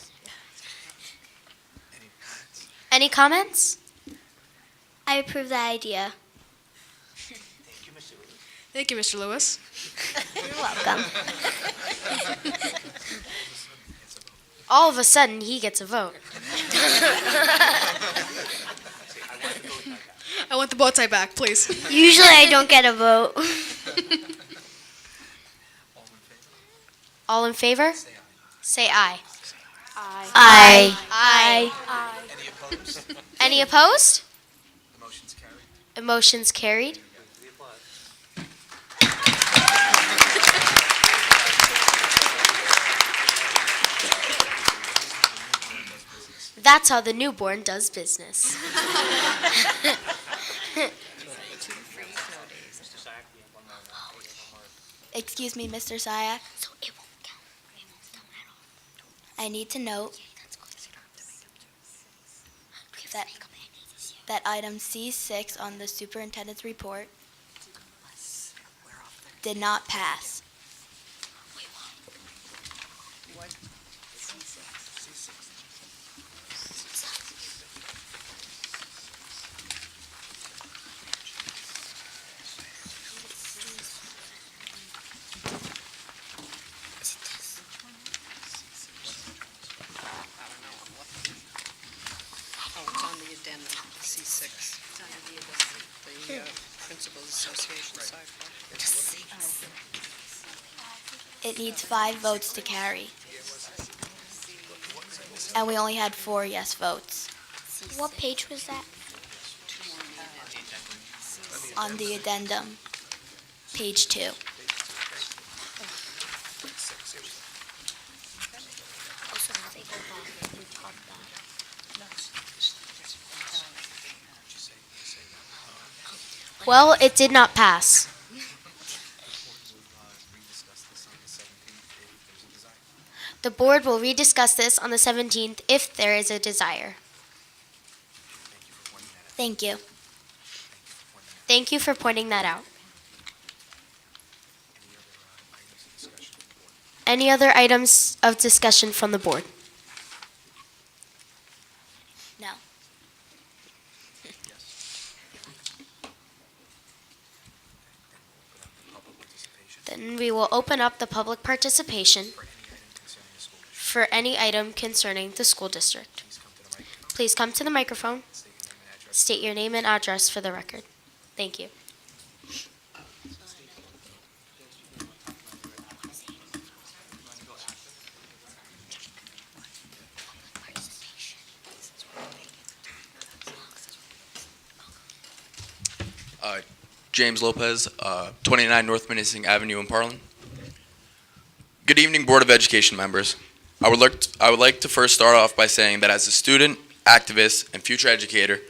Any comments? I approve that idea. Thank you, Mr. Lewis. Thank you, Mr. Lewis. You're welcome. All of a sudden, he gets a vote. I want the bow tie back, please. Usually I don't get a vote. All in favor? Say aye. Aye. Aye. Any opposed? Any opposed? The motion's carried. Motion's carried. We applaud. That's how the newborn does business. Mr. Sack, we have one more. Excuse me, Mr. Sayak. I need to note that item C6 on the superintendent's report did not pass. addendum, C6. The Principals Association sidewalk. It needs 5 votes to carry. And we only had 4 yes votes What page was that? on the addendum, page 2. Well, it did not pass. The board will rediscuss this on the 17th if there is a desire. Thank you. Thank you for pointing that out. Any other items of discussion from the board? No. Then we will open up the public participation for any item concerning the school district. Please come to the microphone. State your name and address for the record. Thank you. James Lopez, 29 North Menacing Avenue in Parlin. Good evening, Board of Education members. I would like to first start off by saying that as a student, activist, and future educator,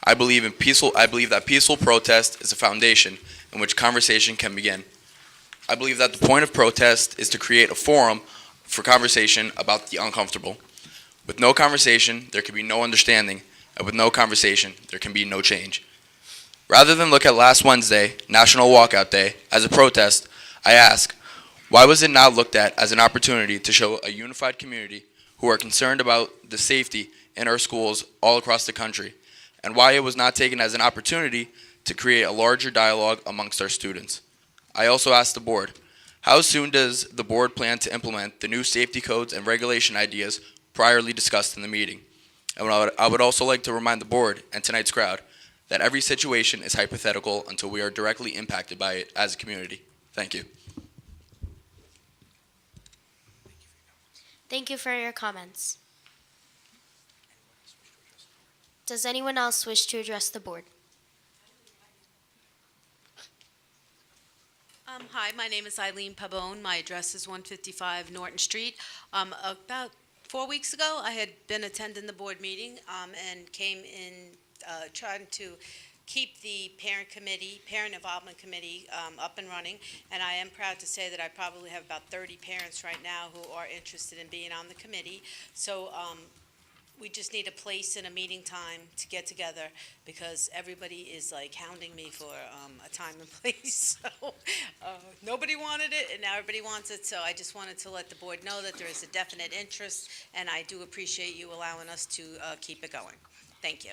I believe that peaceful protest is a foundation in which conversation can begin. I believe that the point of protest is to create a forum for conversation about the uncomfortable. With no conversation, there can be no understanding, and with no conversation, there can be no change. Rather than look at last Wednesday, National Walkout Day, as a protest, I ask, why was it not looked at as an opportunity to show a unified community who are concerned about the safety in our schools all across the country, and why it was not taken as an opportunity to create a larger dialogue amongst our students? I also asked the board, how soon does the board plan to implement the new safety codes and regulation ideas priorly discussed in the meeting? And I would also like to remind the board and tonight's crowd that every situation is hypothetical until we are directly impacted by it as a community. Thank you. Thank you for your comments. Does anyone else wish to address the board? Hi, my name is Eileen Pabone. My address is 155 Norton Street. About 4 weeks ago, I had been attending the board meeting and came in trying to keep the parent involvement committee up and running, and I am proud to say that I probably have about 30 parents right now who are interested in being on the committee. So we just need a place and a meeting time to get together because everybody is like hounding me for a time and place. So nobody wanted it, and now everybody wants it. So I just wanted to let the board know that there is a definite interest, and I do appreciate you allowing us to keep it going. Thank you.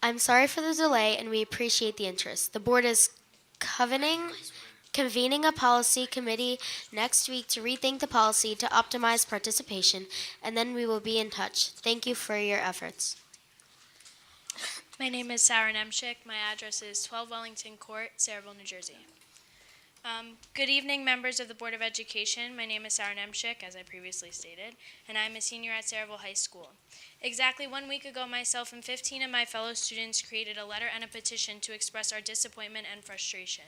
I'm sorry for the delay, and we appreciate the interest. The board is convening a policy committee next week to rethink the policy to optimize participation, and then we will be in touch. Thank you for your efforts. My name is Sarah Nemchik. My address is 12 Wellington Court, Sayreville, New Jersey. Good evening, members of the Board of Education. My name is Sarah Nemchik, as I previously stated, and I'm a senior at Sayreville High School. Exactly 1 week ago, myself and 15 of my fellow students created a letter and a petition to express our disappointment and frustration.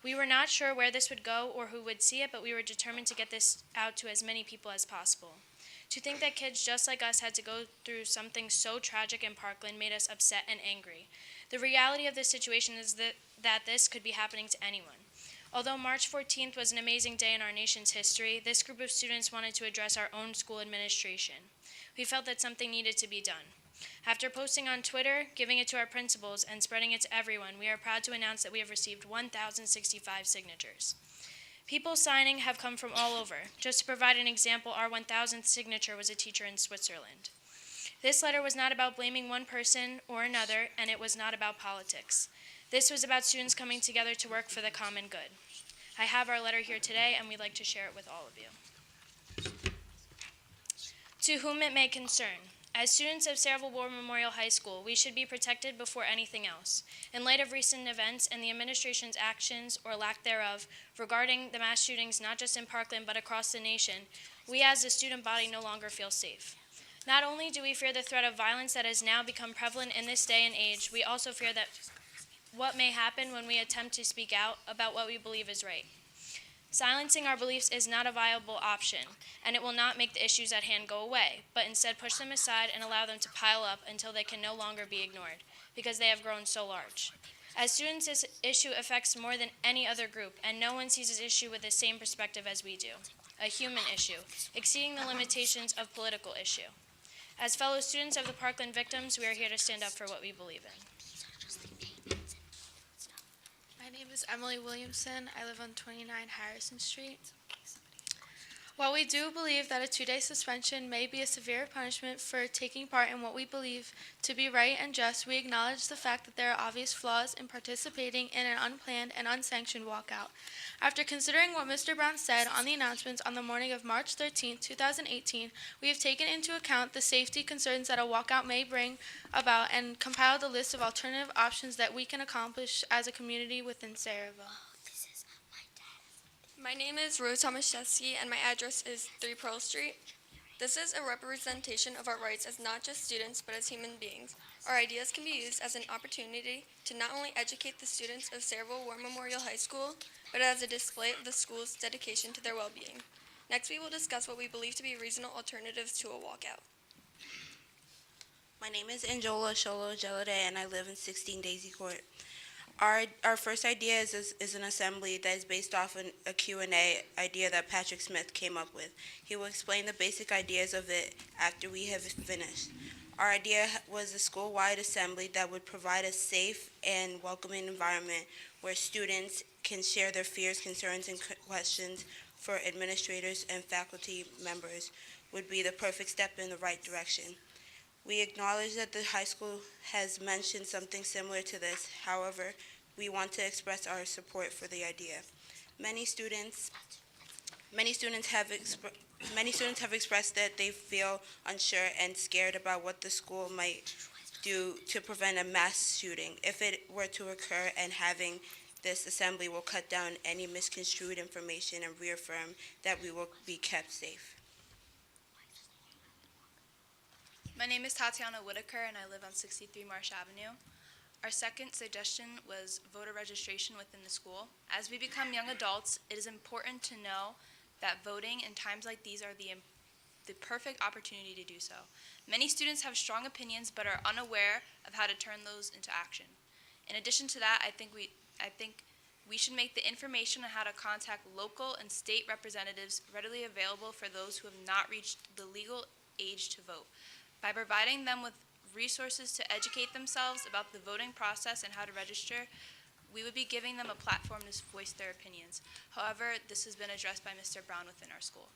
We were not sure where this would go or who would see it, but we were determined to get this out to as many people as possible. To think that kids just like us had to go through something so tragic in Parkland made us upset and angry. The reality of this situation is that this could be happening to anyone. Although March 14th was an amazing day in our nation's history, this group of students wanted to address our own school administration. We felt that something needed to be done. After posting on Twitter, giving it to our principals, and spreading it to everyone, we are proud to announce that we have received 1,065 signatures. People signing have come from all over. Just to provide an example, our 1,000th signature was a teacher in Switzerland. This letter was not about blaming one person or another, and it was not about politics. This was about students coming together to work for the common good. I have our letter here today, and we'd like to share it with all of you. To whom it may concern, as students of Sayreville War Memorial High School, we should be protected before anything else. In light of recent events and the administration's actions, or lack thereof, regarding the mass shootings not just in Parkland but across the nation, we as a student body no longer feel safe. Not only do we fear the threat of violence that has now become prevalent in this day and age, we also fear that what may happen when we attempt to speak out about what we believe is right. Silencing our beliefs is not a viable option, and it will not make the issues at hand go away, but instead push them aside and allow them to pile up until they can no longer be ignored, because they have grown so large. As students, this issue affects more than any other group, and no one sees this issue with the same perspective as we do. A human issue, exceeding the limitations of political issue. As fellow students of the Parkland victims, we are here to stand up for what we believe in. My name is Emily Williamson. I live on 29 Harrison Street. While we do believe that a 2-day suspension may be a severe punishment for taking part in what we believe to be right and just, we acknowledge the fact that there are obvious flaws in participating in an unplanned and unsanctioned walkout. After considering what Mr. Brown said on the announcements on the morning of March 13, 2018, we have taken into account the safety concerns that a walkout may bring about and compiled a list of alternative options that we can accomplish as a community within Sayreville. My name is Rose Tomaszewski, and my address is 3 Pearl Street. This is a representation of our rights as not just students, but as human beings. Our ideas can be used as an opportunity to not only educate the students of Sayreville War Memorial High School, but as a display of the school's dedication to their well-being. Next, we will discuss what we believe to be reasonable alternatives to a walkout. My name is Anjola Sholo Gelade, and I live in 16 Daisy Court. Our first idea is an assembly that is based off a Q&A idea that Patrick Smith came up with. He will explain the basic ideas of it after we have finished. Our idea was a school-wide assembly that would provide a safe and welcoming environment where students can share their fears, concerns, and questions for administrators and faculty members would be the perfect step in the right direction. We acknowledge that the high school has mentioned something similar to this. However, we want to express our support for the idea. Many students have expressed that they feel unsure and scared about what the school might do to prevent a mass shooting if it were to occur, and having this assembly will cut down any misconstrued information and reaffirm that we will be kept safe. My name is Tatiana Whitaker, and I live on 63 Marsh Avenue. Our second suggestion was voter registration within the school. As we become young adults, it is important to know that voting in times like these are the perfect opportunity to do so. Many students have strong opinions but are unaware of how to turn those into action. In addition to that, I think we should make the information on how to contact local and state representatives readily available for those who have not reached the legal age to vote. By providing them with resources to educate themselves about the voting process and how to register, we would be giving them a platform to voice their opinions. However, this has been addressed by Mr. Brown within our school.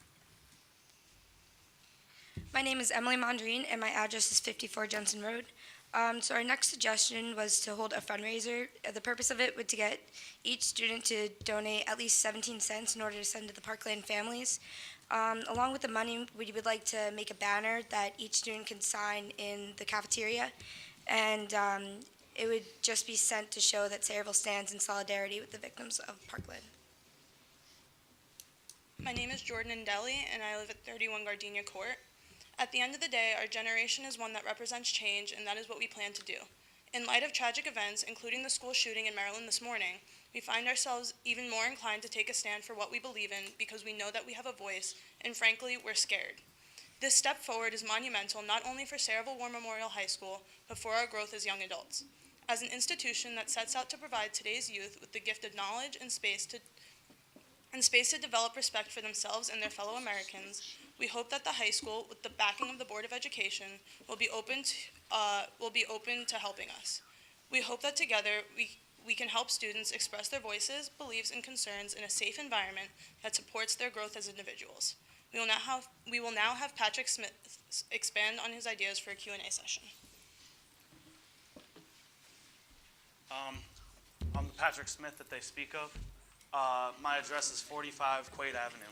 My name is Emily Mondrine, and my address is 54 Jensen Road. So our next suggestion was to hold a fundraiser. The purpose of it was to get each student to donate at least 17 cents in order to send to the Parkland families. Along with the money, we would like to make a banner that each student can sign in the cafeteria, and it would just be sent to show that Sayreville stands in solidarity with the victims of Parkland. My name is Jordan Indelli, and I live at 31 Gardenia Court. At the end of the day, our generation is one that represents change, and that is what we plan to do. In light of tragic events, including the school shooting in Maryland this morning, we find ourselves even more inclined to take a stand for what we believe in because we know that we have a voice, and frankly, we're scared. This step forward is monumental not only for Sayreville War Memorial High School, but for our growth as young adults. As an institution that sets out to provide today's youth with the gift of knowledge and space to develop respect for themselves and their fellow Americans, we hope that the high school, with the backing of the Board of Education, will be open to helping us. We hope that together we can help students express their voices, beliefs, and concerns in a safe environment that supports their growth as individuals. We will now have Patrick Smith expand on his ideas for a Q&A session. I'm the Patrick Smith that they speak of. My address is 45 Quaid Avenue.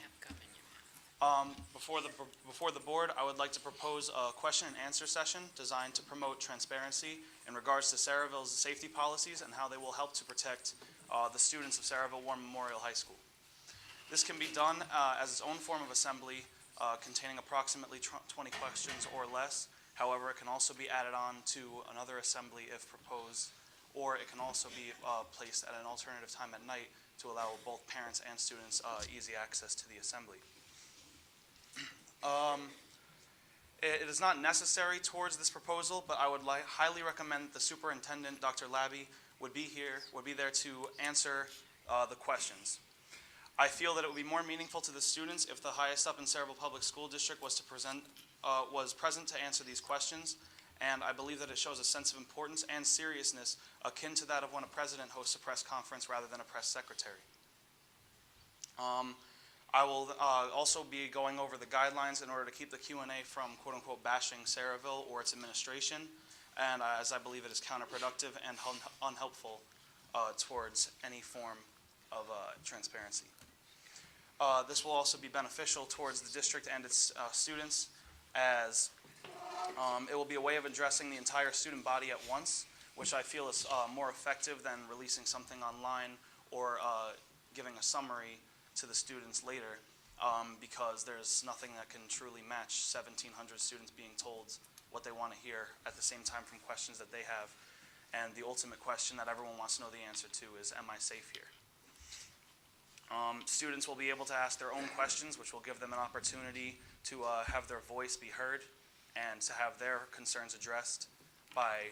Before the board, I would like to propose a question and answer session designed to promote transparency in regards to Sayreville's safety policies and how they will help to protect the students of Sayreville War Memorial High School. This can be done as its own form of assembly containing approximately 20 questions or less. However, it can also be added on to another assembly if proposed, or it can also be placed at an alternative time at night to allow both parents and students easy access to the assembly. It is not necessary towards this proposal, but I would highly recommend that the superintendent, Dr. Labby, would be there to answer the questions. I feel that it would be more meaningful to the students if the highest up in Sayreville Public School District was present to answer these questions, and I believe that it shows a sense of importance and seriousness akin to that of when a president hosts a press conference rather than a press secretary. I will also be going over the guidelines in order to keep the Q&A from quote-unquote bashing Sayreville or its administration, and as I believe it is counterproductive and unhelpful towards any form of transparency. This will also be beneficial towards the district and its students, as it will be a way of addressing the entire student body at once, which I feel is more effective than releasing something online or giving a summary to the students later, because there's nothing that can truly match 1,700 students being told what they want to hear at the same time from questions that they have. And the ultimate question that everyone wants to know the answer to is, am I safe here? Students will be able to ask their own questions, which will give them an opportunity to have their voice be heard and to have their concerns addressed by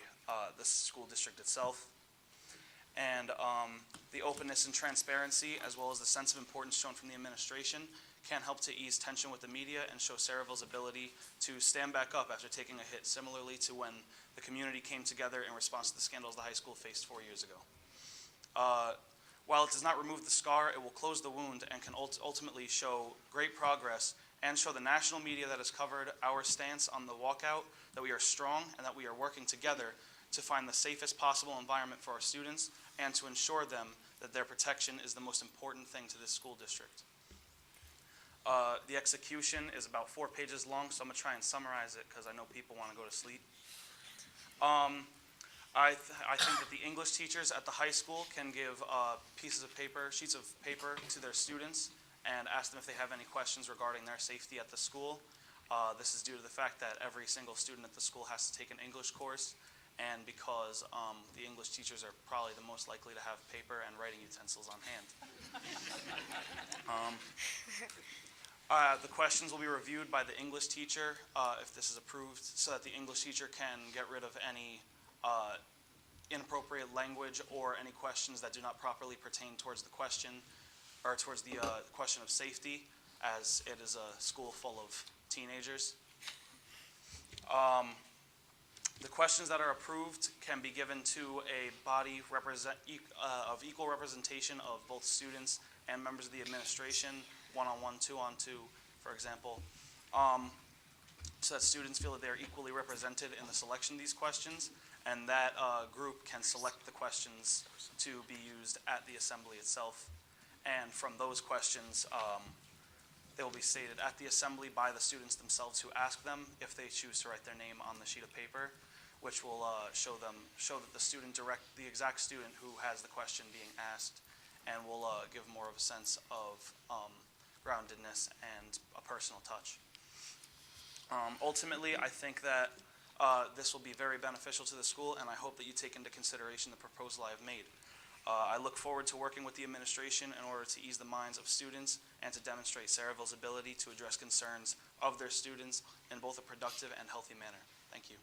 the school district itself. And the openness and transparency, as well as the sense of importance shown from the administration, can help to ease tension with the media and show Sayreville's ability to stand back up after taking a hit, similarly to when the community came together in response to the scandals the high school faced 4 years ago. While it does not remove the scar, it will close the wound and can ultimately show great progress and show the national media that has covered our stance on the walkout that we are strong and that we are working together to find the safest possible environment for our students and to ensure them that their protection is the most important thing to this school district. The execution is about 4 pages long, so I'm going to try and summarize it because I know people want to go to sleep. I think that the English teachers at the high school can give sheets of paper to their students and ask them if they have any questions regarding their safety at the school. This is due to the fact that every single student at the school has to take an English course, and because the English teachers are probably the most likely to have paper and writing utensils on hand. The questions will be reviewed by the English teacher if this is approved, so that the English teacher can get rid of any inappropriate language or any questions that do not properly pertain towards the question or towards the question of safety, as it is a school full of teenagers. The questions that are approved can be given to a body of equal representation of both students and members of the administration, 1-on-1, 2-on-2, for example, so that students feel that they're equally represented in the selection of these questions, and that group can select the questions to be used at the assembly itself. And from those questions, they will be stated at the assembly by the students themselves who ask them if they choose to write their name on the sheet of paper, which will show that the exact student who has the question being asked, and will give more of a sense of groundedness and a personal touch. Ultimately, I think that this will be very beneficial to the school, and I hope that you take into consideration the proposal I have made. I look forward to working with the administration in order to ease the minds of students and to demonstrate Sayreville's ability to address concerns of their students in both a productive and healthy manner. Thank you.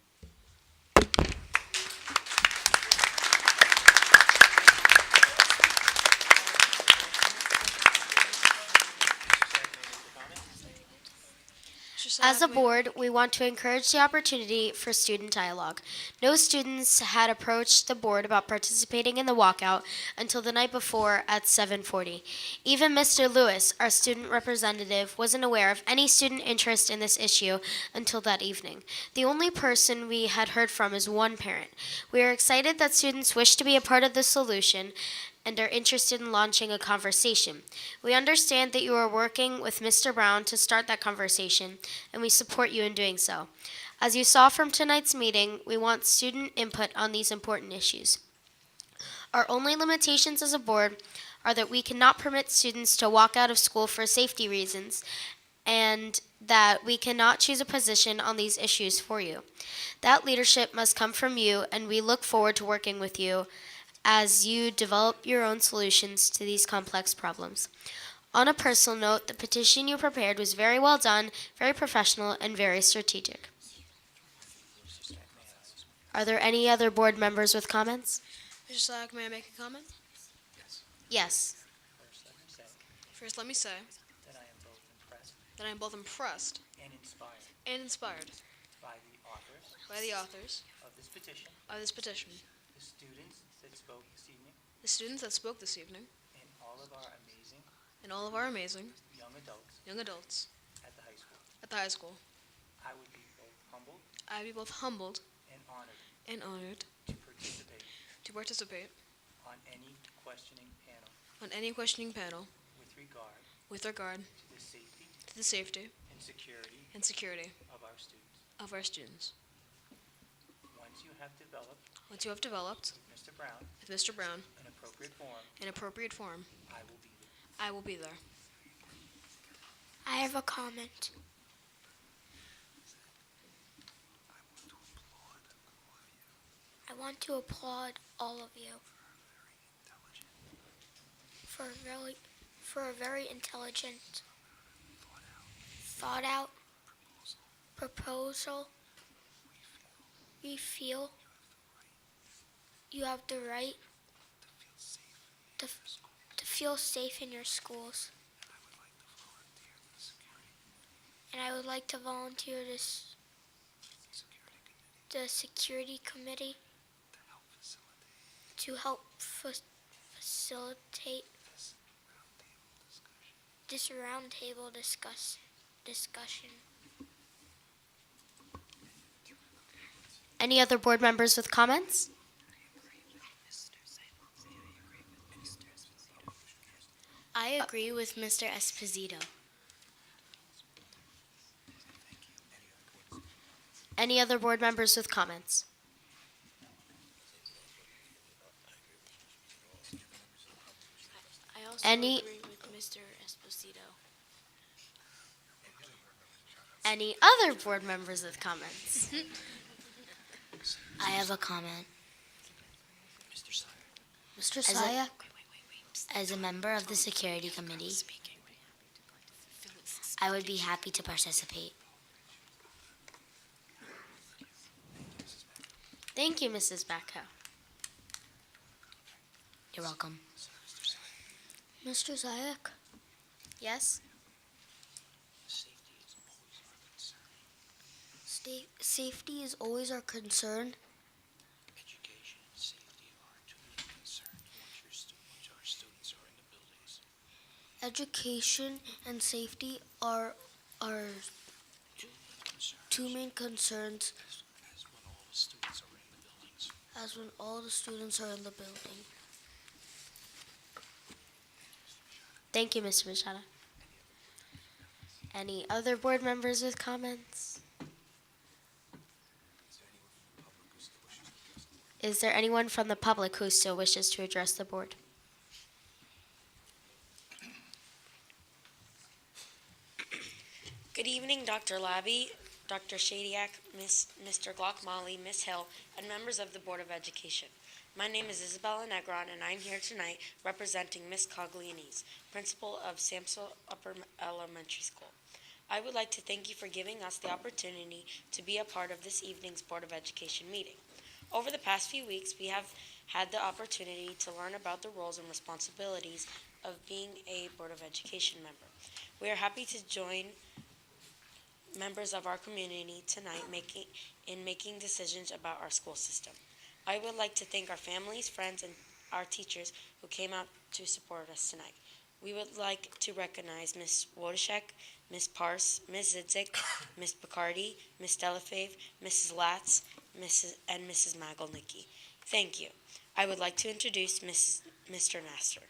As a board, we want to encourage the opportunity for student dialogue. No students had approached the board about participating in the walkout until the night before at 7:40. Even Mr. Lewis, our student representative, wasn't aware of any student interest in this issue until that evening. The only person we had heard from is one parent. We are excited that students wish to be a part of the solution and are interested in launching a conversation. We understand that you are working with Mr. Brown to start that conversation, and we support you in doing so. As you saw from tonight's meeting, we want student input on these important issues. Our only limitations as a board are that we cannot permit students to walk out of school for safety reasons, and that we cannot choose a position on these issues for you. That leadership must come from you, and we look forward to working with you as you develop your own solutions to these complex problems. On a personal note, the petition you prepared was very well done, very professional, and very strategic. Are there any other board members with comments? Mr. Slack, may I make a comment? Yes. First, let me say that I am both impressed and inspired by the authors of this petition, the students that spoke this evening, the students that spoke this evening, and all of our amazing young adults at the high school. I would be both humbled and honored to participate on any questioning panel with regard to the safety and security of our students. Once you have developed with Mr. Brown an appropriate form, I will be there. I have a comment. I want to applaud all of you for a very intelligent, thought out proposal. We feel you have the right to feel safe in your schools. And I would like to volunteer the security committee to help facilitate this roundtable discussion. Any other board members with comments? I agree with Mr. Esposito. Any other board members with comments? I also Any- agree with Mr. Esposito. Any other board members with comments? I have a comment. Mr. As a- Saya? As a member of the security committee, I would be happy to participate. Thank you, Mrs. Backo. You're welcome. Mr. Zayak? Yes? Safety is always our concern. Education and safety are two main concerns once our students are in the buildings. Education and safety are our two main concerns As when all the students are in the buildings. as when all the students are in the building. Thank you, Mr. Machado. Any other board members with comments? Is there anyone from the public who still wishes to address the board? Good evening, Dr. Labby, Dr. Shadiak, Mr. Glockmolly, Ms. Hill, and members of the Board of Education. My name is Isabella Negron, and I'm here tonight representing Ms. Coglianese, principal of Samsel Upper Elementary School. I would like to thank you for giving us the opportunity to be a part of this evening's Board of Education meeting. Over the past few weeks, we have had the opportunity to learn about the roles and responsibilities of being a Board of Education member. We are happy to join members of our community tonight in making decisions about our school system. I would like to thank our families, friends, and our teachers who came out to support us tonight. We would like to recognize Ms. Wodashek, Ms. Parse, Ms. Zidzik, Ms. Bacardi, Ms. Delafave, Mrs. Latz, and Mrs. Magolnicki. Thank you. I would like to introduce Mr. Nestor.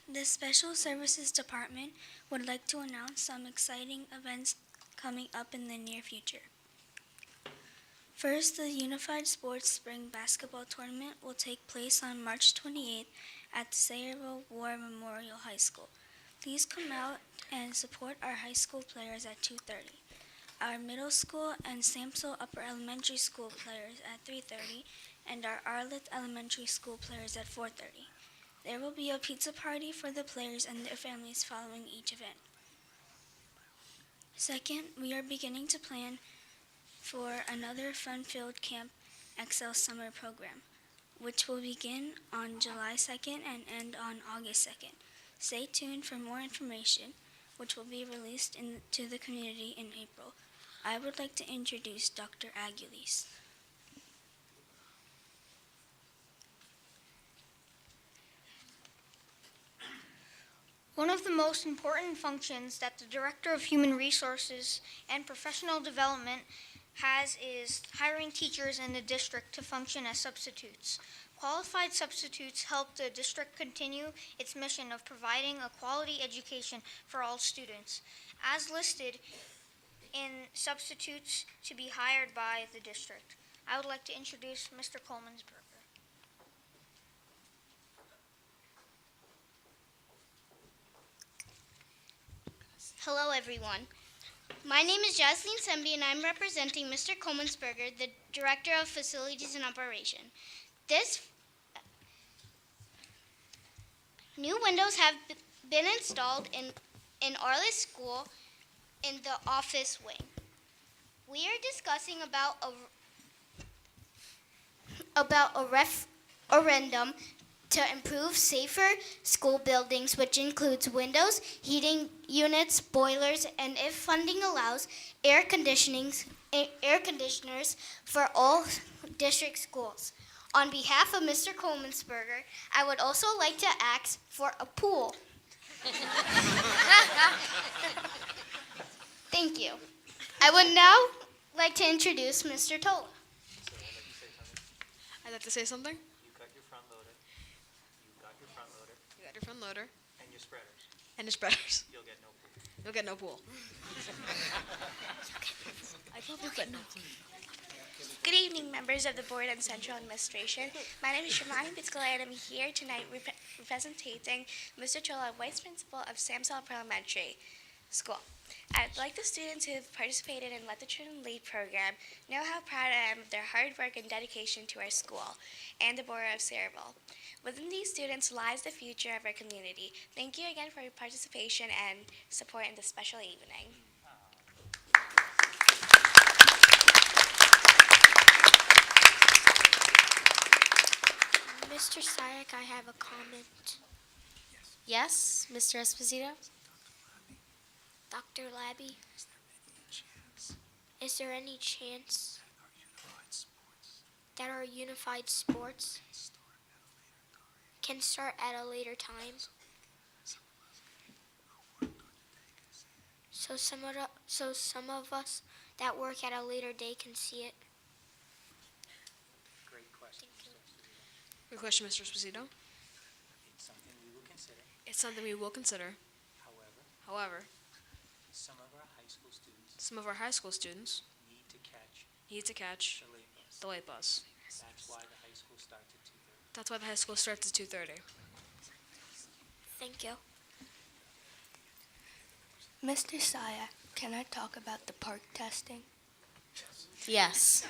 The Special Services Department would like to announce some exciting events coming up in the near future. First, the Unified Sports Spring Basketball Tournament will take place on March 28th at Sayreville War Memorial High School. Please come out and support our high school players at 2:30. Our middle school and Samsel Upper Elementary School players at 3:30, and our Arlith Elementary School players at 4:30. There will be a pizza party for the players and their families following each event. Second, we are beginning to plan for another fun-filled Camp XL summer program, which will begin on July 2nd and end on August 2nd. Stay tuned for more information, which will be released to the community in April. I would like to introduce Dr. Aguiles. One of the most important functions that the Director of Human Resources and Professional Development has is hiring teachers in the district to function as substitutes. Qualified substitutes help the district continue its mission of providing a quality education for all students, as listed in substitutes to be hired by the district. I would like to introduce Mr. Coleman'sberger. Hello, everyone. My name is Jasleen Sembi, and I'm representing Mr. Coleman'sberger, the Director of Facilities and Operation. New windows have been installed in Arliss School in the office wing. We are discussing about a referendum to improve safer school buildings, which includes windows, heating units, boilers, and if funding allows, air conditioners for all district schools. On behalf of Mr. Coleman'sberger, I would also like to ask for a pool. Thank you. I would now like to introduce Mr. Tola. I'd like to say something. You got your front loader. You got your front loader. You got your front loader. And your spreaders. And your spreaders. You'll get no pool. You'll get no pool. I thought we got no pool. Good evening, members of the Board and Central Administration. My name is Shamani Bitzkala, and I'm here tonight representing Mr. Chola, Vice Principal of Samsel Upper Elementary School. I'd like the students who have participated in Let the Children Lead program know how proud I am of their hard work and dedication to our school and the Borough of Sayreville. Within these students lies the future of our community. Thank you again for your participation and support in this special evening. Mr. Sayak, I have a comment. Yes, Mr. Esposito? Dr. Labby, is there any chance that our unified sports can start at a later time? So some of us that work at a later day can see it. Great question. Good question, Mr. Esposito. It's something we will consider. It's something we will consider. However, some of our high school students need to catch the late bus. That's why the high school starts at 2:30. That's why the high school starts at 2:30. Thank you. Mr. Sayak, can I talk about the park testing? Yes.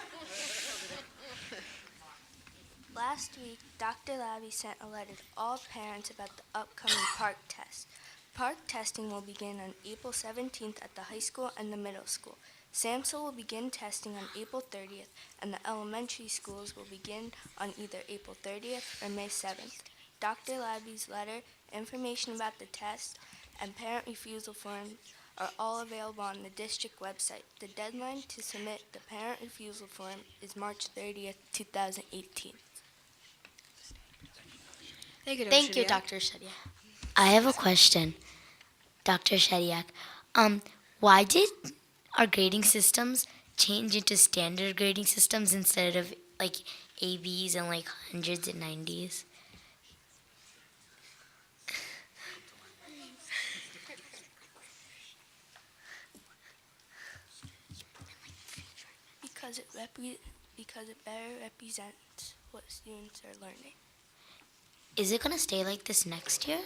Last week, Dr. Labby sent a letter to all parents about the upcoming park test. Park testing will begin on April 17th at the high school and the middle school. Samsel will begin testing on April 30th, and the elementary schools will begin on either April 30th or May 7th. Dr. Labby's letter, information about the test, and parent refusal forms are all available on the district website. The deadline to submit the parent refusal form is March 30th, 2018. Thank you, Dr. Shediak. I have a question, Dr. Shediak. Why did our grading systems change into standard grading systems instead of like ABs and like hundreds and 90s? Because it better represents what students are learning. Is it going to stay like this next year?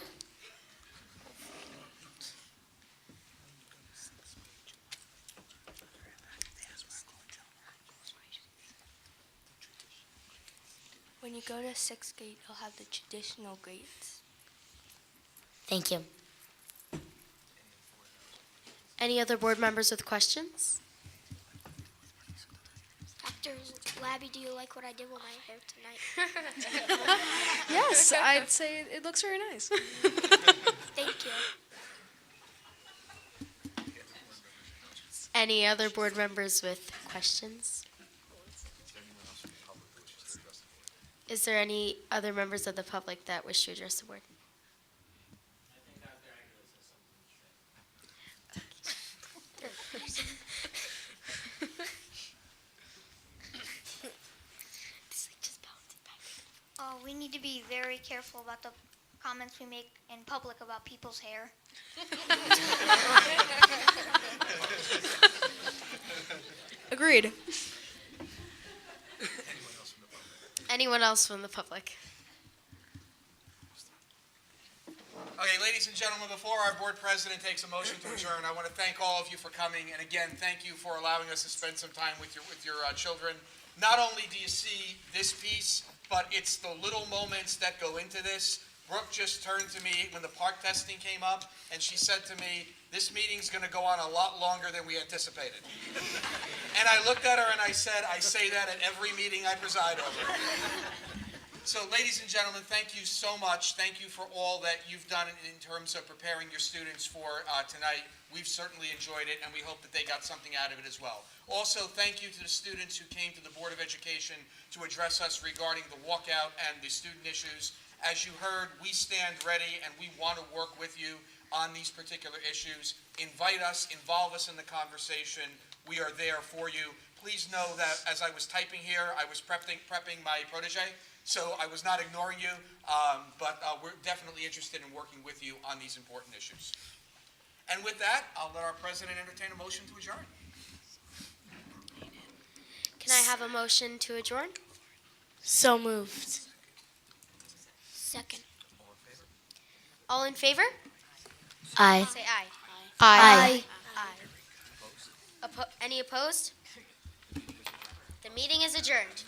When you go to sixth grade, you'll have the traditional grades. Thank you. Any other board members with questions? Dr. Labby, do you like what I did with my hair tonight? Yes, I'd say it looks very nice. Thank you. Any other board members with questions? Is there any other members of the public that wish to address the board? We need to be very careful about the comments we make in public about people's hair. Agreed. Anyone else from the public? Okay, ladies and gentlemen, before our board president takes a motion to adjourn, I want to thank all of you for coming, and again, thank you for allowing us to spend some time with your children. Not only do you see this piece, but it's the little moments that go into this. Brooke just turned to me when the park testing came up, and she said to me, "This meeting's going to go on a lot longer than we anticipated." And I looked at her and I said, "I say that at every meeting I preside over." So, ladies and gentlemen, thank you so much. Thank you for all that you've done in terms of preparing your students for tonight. We've certainly enjoyed it, and we hope that they got something out of it as well. Also, thank you to the students who came to the Board of Education to address us regarding the walkout and the student issues. As you heard, we stand ready, and we want to work with you on these particular issues. Invite us, involve us in the conversation. We are there for you. Please know that as I was typing here, I was prepping my protege, so I was not ignoring you, but we're definitely interested in working with you on these important issues. And with that, I'll let our president entertain a motion to adjourn. Can I have a motion to adjourn? So moved. Second. All in favor? Aye. Say aye. Aye. Any opposed? The meeting is adjourned.